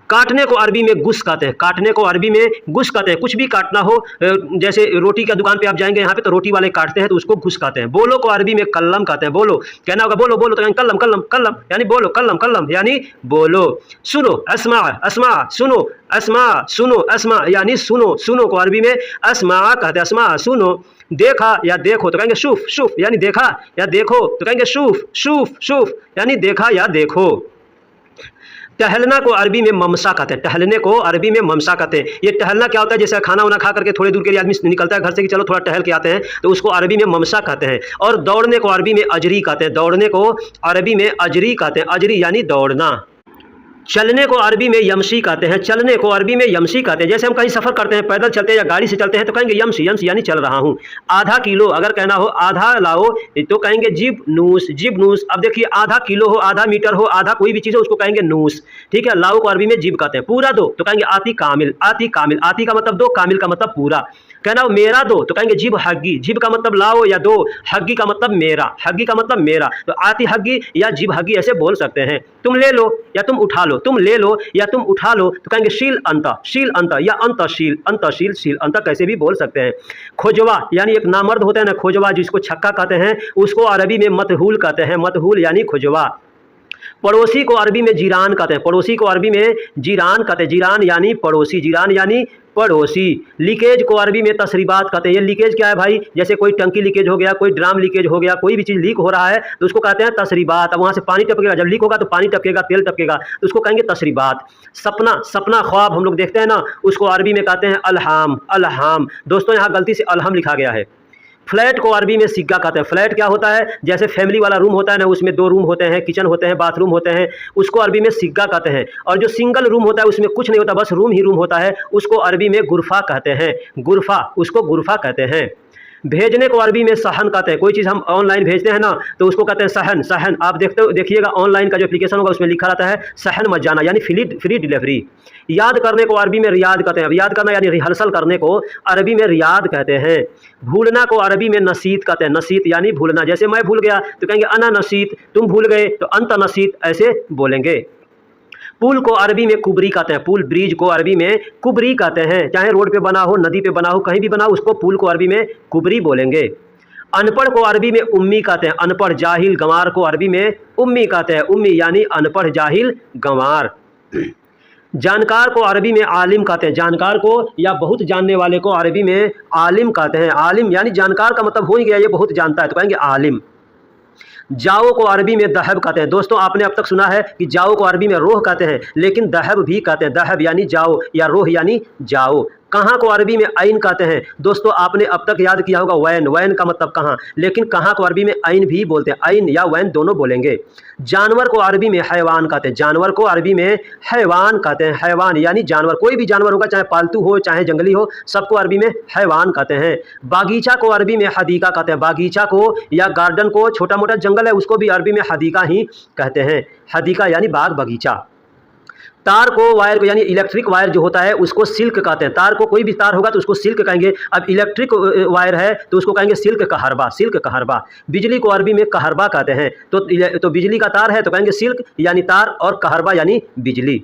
काटने को अरबी में गुस कहते हैं, काटने को अरबी में गुस कहते हैं। कुछ भी काटना हो, जैसे रोटी का दुकान पे आप जाएंगे यहाँ पे तो रोटी वाले काटते हैं तो उसको गुस कहते हैं। बोलो को अरबी में कल्लम कहते हैं, बोलो कहना होगा बोलो बोलो तो कहेंगे कल्लम कल्लम कल्लम यानी बोलो, कल्लम कल्लम यानी बोलो। सुनो अस्मा, अस्मा सुनो, अस्मा सुनो, अस्मा यानी सुनो, सुनो को अरबी में अस्मा कहते हैं, अस्मा सुनो। देखा या देखो तो कहेंगे शुफ, शुफ यानी देखा या देखो तो कहेंगे शुफ, शुफ शुफ यानी देखा या देखो। टहलना को अरबी में ममसा कहते हैं, टहलने को अरबी में ममसा कहते हैं। ये टहलना क्या होता है, जैसे खाना वाना खा करके थोड़ी दूर के लिए आदमी निकलता है घर से कि चलो थोड़ा टहल के आते हैं, तो उसको अरबी में ममसा कहते हैं। और दौड़ने को अरबी में अजरी कहते हैं, दौड़ने को अरबी में अजरी कहते हैं, अजरी यानी दौड़ना। चलने को अरबी में यमशी कहते हैं, चलने को अरबी में यमशी कहते हैं। जैसे हम कहीं सफ़र करते हैं, पैदल चलते हैं या गाड़ी से चलते हैं तो कहेंगे यमशी, यमशी यानी चल रहा हूँ। आधा किलो अगर कहना हो आधा लाओ तो कहेंगे जिब नूस, जिब नूस। अब देखिए आधा किलो हो, आधा मीटर हो, आधा कोई भी चीज़ हो उसको कहेंगे नूस। ठीक है, लाओ को अरबी में जिब कहते हैं। पूरा दो तो कहेंगे आती कामिल, आती कामिल, आती का मतलब दो, कामिल का मतलब पूरा। कहना हो मेरा दो तो कहेंगे जिब हग्गी, जिब का मतलब लाओ या दो, हग्गी का मतलब मेरा, हग्गी का मतलब मेरा, तो आती हग्गी या जिब हग्गी ऐसे बोल सकते हैं। तुम ले लो या तुम उठा लो, तुम ले लो या तुम उठा लो तो कहेंगे शील अंता, शील अंता या अंतशील, अंतशील शील अंता कैसे भी बोल सकते हैं। खोजवा यानी एक नामर्द होता है ना खोजवा, जिसको छक्का कहते हैं, उसको अरबी में मतहूल कहते हैं, मतहूल यानी खोजवा। पड़ोसी को अरबी में जीरान कहते हैं, पड़ोसी को अरबी में जीरान कहते हैं, जीरान यानी पड़ोसी, जीरान यानी पड़ोसी। लीकेज को अरबी में तसरीबात कहते हैं। ये लीकेज क्या है भाई, जैसे कोई टंकी लीकेज हो गया, कोई ड्राम लीकेज हो गया, कोई भी चीज़ लीक हो रहा है तो उसको कहते हैं तसरीबात। अब वहाँ से पानी टपकेगा, जब लीक होगा तो पानी टपकेगा, तेल टपकेगा तो उसको कहेंगे तसरीबात। सपना, सपना ख्वाब हम लोग देखते हैं ना, उसको अरबी में कहते हैं अलहाम, अलहाम। दोस्तों यहाँ गलती से अलहम लिखा गया है। फ्लैट को अरबी में सिग्गा कहते हैं। फ्लैट क्या होता है, जैसे फैमिली वाला रूम होता है ना, उसमें 2 रूम होते हैं, किचन होते हैं, बाथरूम होते हैं, उसको अरबी में सिग्गा कहते हैं। और जो सिंगल रूम होता है उसमें कुछ नहीं होता, बस रूम ही रूम होता है, उसको अरबी में गुरफा कहते हैं, गुरफा, उसको गुरफा कहते हैं। भेजने को अरबी में सहन कहते हैं। कोई चीज़ हम ऑनलाइन भेजते हैं ना तो उसको कहते हैं सहन, सहन। आप देखिएगा ऑनलाइन का जो एप्लीकेशन होगा उसमें लिखा रहता है सहन मत जाना यानी फ्री डिलीवरी। याद करने को अरबी में रियाद कहते हैं। अब याद करना यानी रिहर्सल करने को अरबी में रियाद कहते हैं। भूलना को अरबी में नसीत कहते हैं, नसीत यानी भूलना। जैसे मैं भूल गया तो कहेंगे अना नसीत, तुम भूल गए तो अंत नसीत ऐसे बोलेंगे। पुल को अरबी में कुबरी कहते हैं, पुल ब्रिज को अरबी में कुबरी कहते हैं। चाहे रोड पे बना हो, नदी पे बना हो, कहीं भी बना हो, उसको पुल को अरबी में कुबरी बोलेंगे। अनपढ़ को अरबी में उम्मी कहते हैं, अनपढ़ जाहिल गंवार को अरबी में उम्मी कहते हैं, उम्मी यानी अनपढ़ जाहिल गंवार। जानकार को अरबी में आलिम कहते हैं, जानकार को या बहुत जानने वाले को अरबी में आलिम कहते हैं, आलिम यानी जानकार का मतलब हो ही गया ये बहुत जानता है तो कहेंगे आलिम। जाओ को अरबी में दहब कहते हैं। दोस्तों आपने अब तक सुना है कि जाओ को अरबी में रोह कहते हैं, लेकिन दहब भी कहते हैं, दहब यानी जाओ या रोह यानी जाओ। कहाँ को अरबी में ऐन कहते हैं। दोस्तों आपने अब तक याद किया होगा वैन, वैन का मतलब कहाँ, लेकिन कहाँ को अरबी में ऐन भी बोलते हैं, ऐन या वैन दोनों बोलेंगे। जानवर को अरबी में हैवान कहते हैं, जानवर को अरबी में हैवान कहते हैं, हैवान यानी जानवर, कोई भी जानवर होगा चाहे पालतू हो चाहे जंगली हो सबको अरबी में हैवान कहते हैं। बागीचा को अरबी में हदीका कहते हैं, बागीचा को या गार्डन को, छोटा मोटा जंगल है उसको भी अरबी में हदीका ही कहते हैं, हदीका यानी बाग बगीचा। तार को, वायर को यानी इलेक्ट्रिक वायर जो होता है उसको सिल्क कहते हैं, तार को कोई भी तार होगा तो उसको सिल्क कहेंगे। अब इलेक्ट्रिक वायर है तो उसको कहेंगे सिल्क कहरबा, सिल्क कहरबा। बिजली को अरबी में कहरबा कहते हैं, तो बिजली का तार है तो कहेंगे सिल्क यानी तार, और कहरबा यानी बिजली।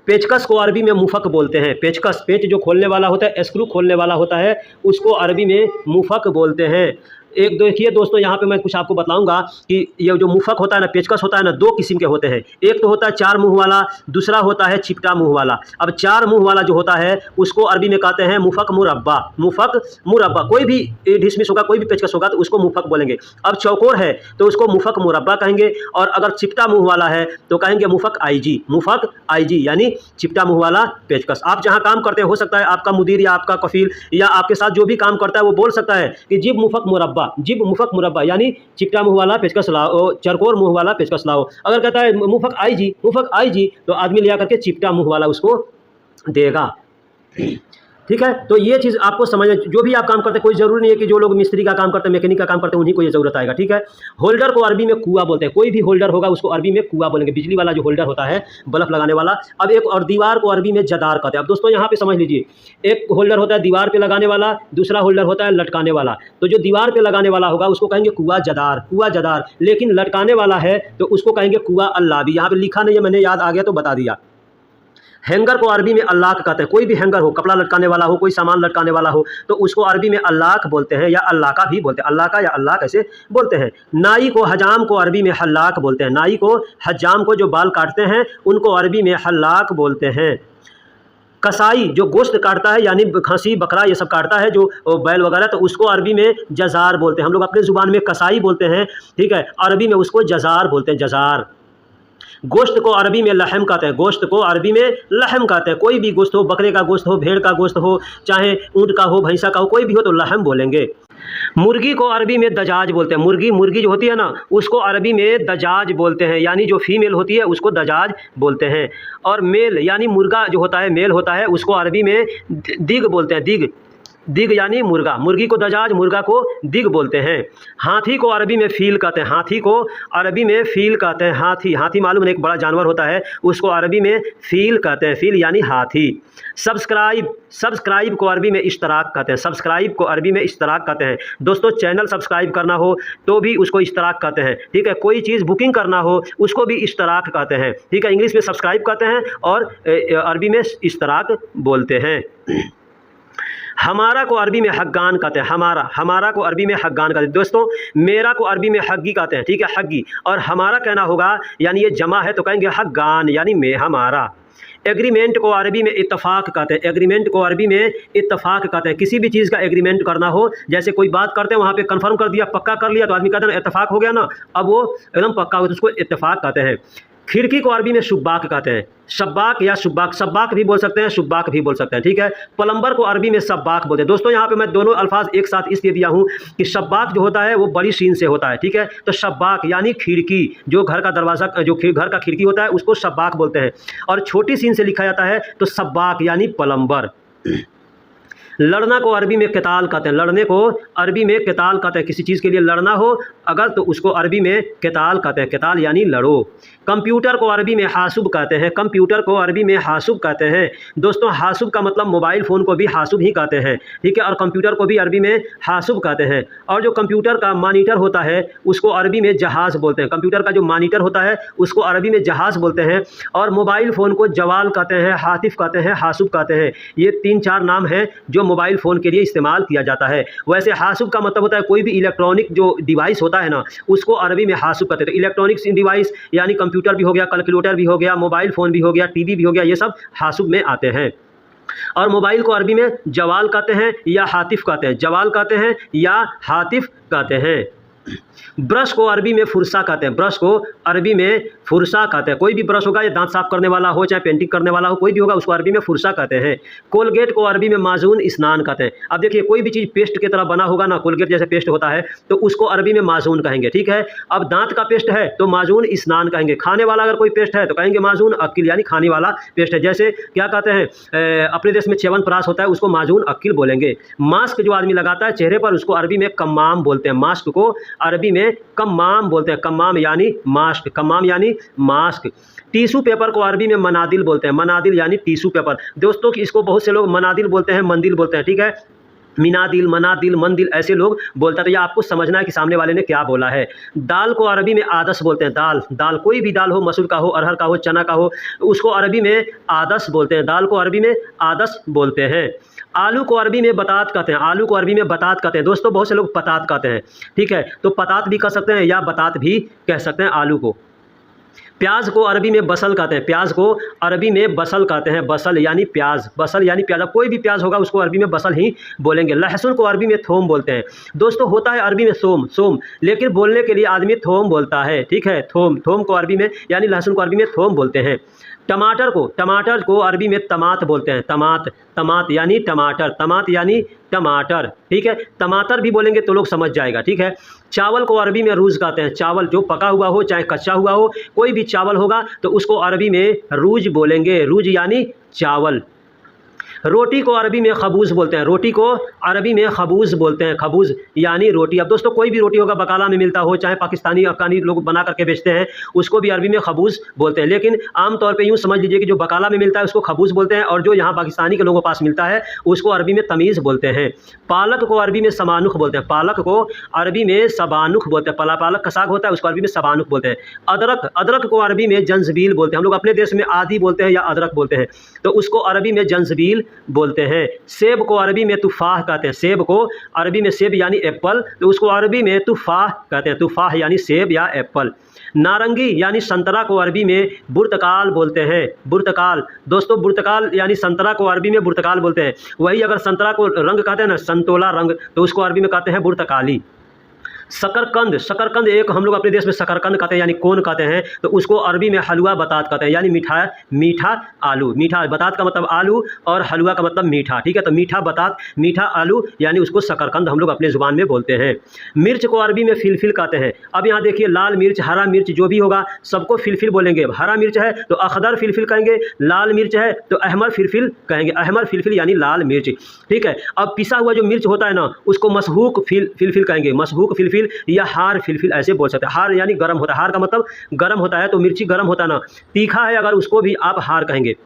पेचकस को अरबी में मुफक बोलते हैं, पेचकस, पेच जो खोलने वाला होता है, स्क्रू खोलने वाला होता है उसको अरबी में मुफक बोलते हैं। एक देखिए दोस्तों यहाँ पे मैं कुछ आपको बताऊंगा कि ये जो मुफक होता है ना, पेचकस होता है ना, दो किस्म के होते हैं। एक तो होता है चार मुंह वाला, दूसरा होता है चिपटा मुंह वाला। अब चार मुंह वाला जो होता है उसको अरबी में कहते हैं मुफक मुरब्बा, मुफक मुरब्बा। कोई भी डिसमिस होगा, कोई भी पेचकस होगा तो उसको मुफक बोलेंगे। अब चौकोर है तो उसको मुफक मुरब्बा कहेंगे, और अगर चिपटा मुंह वाला है तो कहेंगे मुफक आईजी, मुफक आईजी यानी चिपटा मुंह वाला पेचकस। आप जहाँ काम करते हैं, हो सकता है आपका मुदीर या आपका कफील या आपके साथ जो भी काम करता है वो बोल सकता है कि जिब मुफक मुरब्बा, जिब मुफक मुरब्बा यानी चिपटा मुंह वाला पेचकस लाओ, चरकोर मुंह वाला पेचकस लाओ। अगर कहता है मुफक आईजी, मुफक आईजी, तो आदमी लिया करके चिपटा मुंह वाला उसको देगा। ठीक है, तो ये चीज़ आपको समझना, जो भी आप काम करते हैं, कोई ज़रूरी नहीं है कि जो लोग मिस्त्री का काम करते हैं, मैकेनिक का काम करते हैं उन्हीं को ये ज़रूरत आएगा। ठीक है, होल्डर को अरबी में कुआ बोलते हैं, कोई भी होल्डर होगा उसको अरबी में कुआ बोलेंगे, बिजली वाला जो होल्डर होता है बल्ब लगाने वाला। अब एक और दीवार को अरबी में जदार कहते हैं। अब दोस्तों यहाँ पे समझ लीजिए, एक होल्डर होता है दीवार पे लगाने वाला, दूसरा होल्डर होता है लटकाने वाला। तो जो दीवार पे लगाने वाला होगा उसको कहेंगे कुआ जदार, कुआ जदार। लेकिन लटकाने वाला है तो उसको कहेंगे कुआ अल्लाबी। यहाँ पे लिखा नहीं है, मैंने याद आ गया तो बता दिया। हैंगर को अरबी में अल्लाक कहते हैं, कोई भी हैंगर हो, कपड़ा लटकाने वाला हो, कोई सामान लटकाने वाला हो तो उसको अरबी में अल्लाक बोलते हैं, या अल्लाका भी बोलते हैं, अल्लाका या अल्लाक ऐसे बोलते हैं। नाई को हजाम को अरबी में हल्लाक बोलते हैं, नाई को हजाम को जो बाल काटते हैं उनको अरबी में हल्लाक बोलते हैं। कसाई जो गोश्त काटता है यानी खसी बकरा ये सब काटता है जो बैल वगैरह, तो उसको अरबी में जजार बोलते हैं। हम लोग अपने ज़ुबान में कसाई बोलते हैं, ठीक है, अरबी में उसको जजार बोलते हैं, जजार। गोश्त को अरबी में लहम कहते हैं, गोश्त को अरबी में लहम कहते हैं। कोई भी गोश्त हो, बकरे का गोश्त हो, भेड़ का गोश्त हो, चाहे ऊँट का हो, भैंसा का हो, कोई भी हो तो लहम बोलेंगे। मुर्गी को अरबी में दजाज बोलते हैं, मुर्गी जो होती है ना उसको अरबी में दजाज बोलते हैं, यानी जो फीमेल होती है उसको दजाज बोलते हैं। और मेल यानी मुर्गा जो होता है, मेल होता है, उसको अरबी में दिग बोलते हैं, दिग, दिग यानी मुर्गा। मुर्गी को दजाज, मुर्गा को दिग बोलते हैं। हाथी को अरबी में फील कहते हैं, हाथी को अरबी में फील कहते हैं, हाथी, हाथी मालूम है एक बड़ा जानवर होता है, उसको अरबी में फील कहते हैं, फील यानी हाथी। सब्सक्राइब, सब्सक्राइब को अरबी में इश्तराक कहते हैं, सब्सक्राइब को अरबी में इश्तराक कहते हैं। दोस्तों चैनल सब्सक्राइब करना हो तो भी उसको इश्तराक कहते हैं, ठीक है। कोई चीज़ बुकिंग करना हो उसको भी इश्तराक कहते हैं, ठीक है। इंग्लिश में सब्सक्राइब कहते हैं और अरबी में इश्तराक बोलते हैं। हमारा को अरबी में हग्गान कहते हैं, हमारा, हमारा को अरबी में हग्गान कहते हैं। दोस्तों मेरा को अरबी में हग्गी कहते हैं, ठीक है, हग्गी। और हमारा कहना होगा यानी ये जमा है तो कहेंगे हग्गान यानी में हमारा। एग्रीमेंट को अरबी में इत्तफाक कहते हैं, एग्रीमेंट को अरबी में इत्तफाक कहते हैं। किसी भी चीज़ का एग्रीमेंट करना हो, जैसे कोई बात करते हैं वहाँ पे कंफर्म कर दिया, पक्का कर लिया, तो आदमी कहते हैं इत्तफाक हो गया ना, अब वो एकदम पक्का हो तो उसको इत्तफाक कहते हैं। खिड़की को अरबी में शुब्बाक कहते हैं, शब्बाक या शुब्बाक, शब्बाक भी बोल सकते हैं, शुब्बाक भी बोल सकते हैं, ठीक है। प्लम्बर को अरबी में शब्बाक बोलते हैं। दोस्तों यहाँ पे मैं दोनों अल्फाज एक साथ इसलिए दिया हूँ कि शब्बाक जो होता है वो बड़ी शीन से होता है, ठीक है। तो शब्बाक यानी खिड़की, जो घर का दरवाज़ा, जो घर का खिड़की होता है उसको शब्बाक बोलते हैं। और छोटी शीन से लिखा जाता है तो शब्बाक यानी प्लम्बर। लड़ना को अरबी में किताल कहते हैं, लड़ने को अरबी में किताल कहते हैं। किसी चीज़ के लिए लड़ना हो अगर तो उसको अरबी में किताल कहते हैं, किताल यानी लड़ो। कंप्यूटर को अरबी में हासुब कहते हैं, कंप्यूटर को अरबी में हासुब कहते हैं। दोस्तों हासुब का मतलब मोबाइल फ़ोन को भी हासुब ही कहते हैं, ठीक है, और कंप्यूटर को भी अरबी में हासुब कहते हैं। और जो कंप्यूटर का मॉनिटर होता है उसको अरबी में जहाज़ बोलते हैं, कंप्यूटर का जो मॉनिटर होता है उसको अरबी में जहाज़ बोलते हैं। और मोबाइल फ़ोन को जवाल कहते हैं, हातिफ कहते हैं, हासुब कहते हैं। ये 3-4 नाम हैं जो मोबाइल फ़ोन के लिए इस्तेमाल किया जाता है। वैसे हासुब का मतलब होता है कोई भी इलेक्ट्रॉनिक जो डिवाइस होता है ना, उसको अरबी में हासुब कहते हैं। तो इलेक्ट्रॉनिक्स डिवाइस यानी कंप्यूटर भी हो गया, कैलकुलेटर भी हो गया, मोबाइल फ़ोन भी हो गया, टीवी भी हो गया, ये सब हासुब में आते हैं। और मोबाइल को अरबी में जवाल कहते हैं या हातिफ कहते हैं। जवाल कहते हैं या हातिफ कहते हैं। ब्रश को अरबी में फुरसा कहते हैं। ब्रश को अरबी में फुरसा कहते हैं। कोई भी ब्रश होगा, ये दांत साफ करने वाला हो चाहे पेंटिंग करने वाला हो, कोई भी होगा, उसको अरबी में फुरसा कहते हैं। कोलगेट को अरबी में माजून स्नान कहते हैं। अब देखिए, कोई भी चीज़ पेस्ट की तरह बना होगा ना, कोलगेट जैसे पेस्ट होता है, तो उसको अरबी में माजून कहेंगे। ठीक है, अब दांत का पेस्ट है तो माजून स्नान कहेंगे। खाने वाला अगर कोई पेस्ट है तो कहेंगे माजून अक्किल, यानी खाने वाला पेस्ट है। जैसे क्या कहते हैं, अपने देश में च्यवनप्राश होता है, उसको माजून अक्किल बोलेंगे। मास्क जो आदमी लगाता है चेहरे पर, उसको अरबी में कम्माम बोलते हैं। मास्क को अरबी में कम्माम बोलते हैं। कम्माम यानी मास्क, कम्माम यानी मास्क। टिश्यू पेपर को अरबी में मनादिल बोलते हैं। मनादिल यानी टिश्यू पेपर। दोस्तों, इसको बहुत से लोग मनादिल बोलते हैं, मंदिल बोलते हैं। ठीक है, मिनादिल, मनादिल, मंदिल ऐसे लोग बोलते हैं। तो ये आपको समझना है कि सामने वाले ने क्या बोला है। दाल को अरबी में आदस बोलते हैं। दाल, दाल कोई भी दाल हो, मसूर का हो, अरहर का हो, चना का हो, उसको अरबी में आदस बोलते हैं। दाल को अरबी में आदस बोलते हैं। आलू को अरबी में बतात कहते हैं। आलू को अरबी में बतात कहते हैं। दोस्तों, बहुत से लोग पतात कहते हैं। ठीक है, तो पतात भी कह सकते हैं या बतात भी कह सकते हैं आलू को। प्याज को अरबी में बसल कहते हैं। प्याज को अरबी में बसल कहते हैं। बसल यानी प्याज, बसल यानी प्याज। कोई भी प्याज होगा उसको अरबी में बसल ही बोलेंगे। लहसुन को अरबी में थोम बोलते हैं। दोस्तों, होता है अरबी में सोम, सोम, लेकिन बोलने के लिए आदमी थोम बोलता है। ठीक है, थोम, थोम को अरबी में यानी लहसुन को अरबी में थोम बोलते हैं। टमाटर को अरबी में तमात बोलते हैं। तमात, तमात यानी टमाटर, तमात यानी टमाटर। ठीक है, टमाटर भी बोलेंगे तो लोग समझ जाएगा। ठीक है, चावल को अरबी में रूज कहते हैं। चावल जो पका हुआ हो चाहे कच्चा हुआ हो, कोई भी चावल होगा तो उसको अरबी में रूज बोलेंगे। रूज यानी चावल। रोटी को अरबी में खबूज़ बोलते हैं। रोटी को अरबी में खबूज़ बोलते हैं। खबूज़ यानी रोटी। अब दोस्तों, कोई भी रोटी होगा, बकाला में मिलता हो, चाहे पाकिस्तानी अफगानी लोग बना करके बेचते हैं, उसको भी अरबी में खबूज़ बोलते हैं। लेकिन आमतौर पे यूँ समझ लीजिए कि जो बकाला में मिलता है उसको खबूज़ बोलते हैं, और जो यहाँ पाकिस्तानी के लोगों के पास मिलता है उसको अरबी में तमीज़ बोलते हैं। पालक को अरबी में सबानुख बोलते हैं। पालक को अरबी में सबानुख बोलते हैं। पालक का साग होता है, उसको अरबी में सबानुख बोलते हैं। अदरक, अदरक को अरबी में जंजबील बोलते हैं। हम लोग अपने देश में आदी बोलते हैं या अदरक बोलते हैं, तो उसको अरबी में जंजबील बोलते हैं। सेब को अरबी में तुफाह कहते हैं। सेब को अरबी में, सेब यानी एप्पल, तो उसको अरबी में तुफाह कहते हैं। तुफाह यानी सेब या एप्पल। नारंगी यानी संतरा को अरबी में बुर्तकाल बोलते हैं। बुर्तकाल, दोस्तों, बुर्तकाल यानी संतरा को अरबी में बुर्तकाल बोलते हैं। वही अगर संतरा को रंग कहते हैं ना, संतोला रंग, तो उसको अरबी में कहते हैं बुर्तकाली। शकरकंद, शकरकंद एक हम लोग अपने देश में शकरकंद कहते हैं यानी कोन कहते हैं, तो उसको अरबी में हलवा बतात कहते हैं, यानी मीठा, मीठा आलू। मीठा, बतात का मतलब आलू और हलवा का मतलब मीठा। ठीक है, तो मीठा बतात, मीठा आलू, यानी उसको शकरकंद हम लोग अपने ज़ुबान में बोलते हैं। मिर्च को अरबी में फिलफिल कहते हैं। अब यहाँ देखिए, लाल मिर्च, हरा मिर्च जो भी होगा सबको फिलफिल बोलेंगे। हरा मिर्च है तो अखदर फिलफिल कहेंगे, लाल मिर्च है तो अहमर फिलफिल कहेंगे। अहमर फिलफिल यानी लाल मिर्च। ठीक है, अब पिसा हुआ जो मिर्च होता है ना, उसको मसहूक फिलफिल कहेंगे। मसहूक फिलफिल या हार फिलफिल ऐसे बोल सकते हैं। हार यानी गर्म होता है। हार का मतलब गर्म होता है, तो मिर्ची गर्म होता है ना। तीखा है अगर, उसको भी आप हार कहेंगे।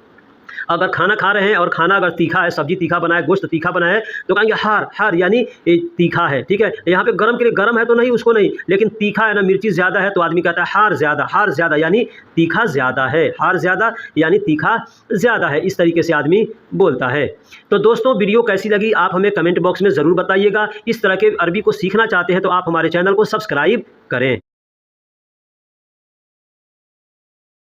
अगर खाना खा रहे हैं और खाना अगर तीखा है, सब्जी तीखा बना है, गोश्त तीखा बना है, तो कहेंगे हार, हार यानी तीखा है। ठीक है, यहाँ पे गर्म के लिए गर्म है तो नहीं, उसको नहीं, लेकिन तीखा है ना, मिर्ची ज़्यादा है तो आदमी कहता है हार ज़्यादा, हार ज़्यादा यानी तीखा ज़्यादा है। हार ज़्यादा यानी तीखा ज़्यादा है, इस तरीके से आदमी बोलता है। तो दोस्तों, वीडियो कैसी लगी आप हमें कमेंट बॉक्स में ज़रूर बताइएगा। इस तरह के अरबी को सीखना चाहते हैं तो आप हमारे चैनल को सब्सक्राइब करें।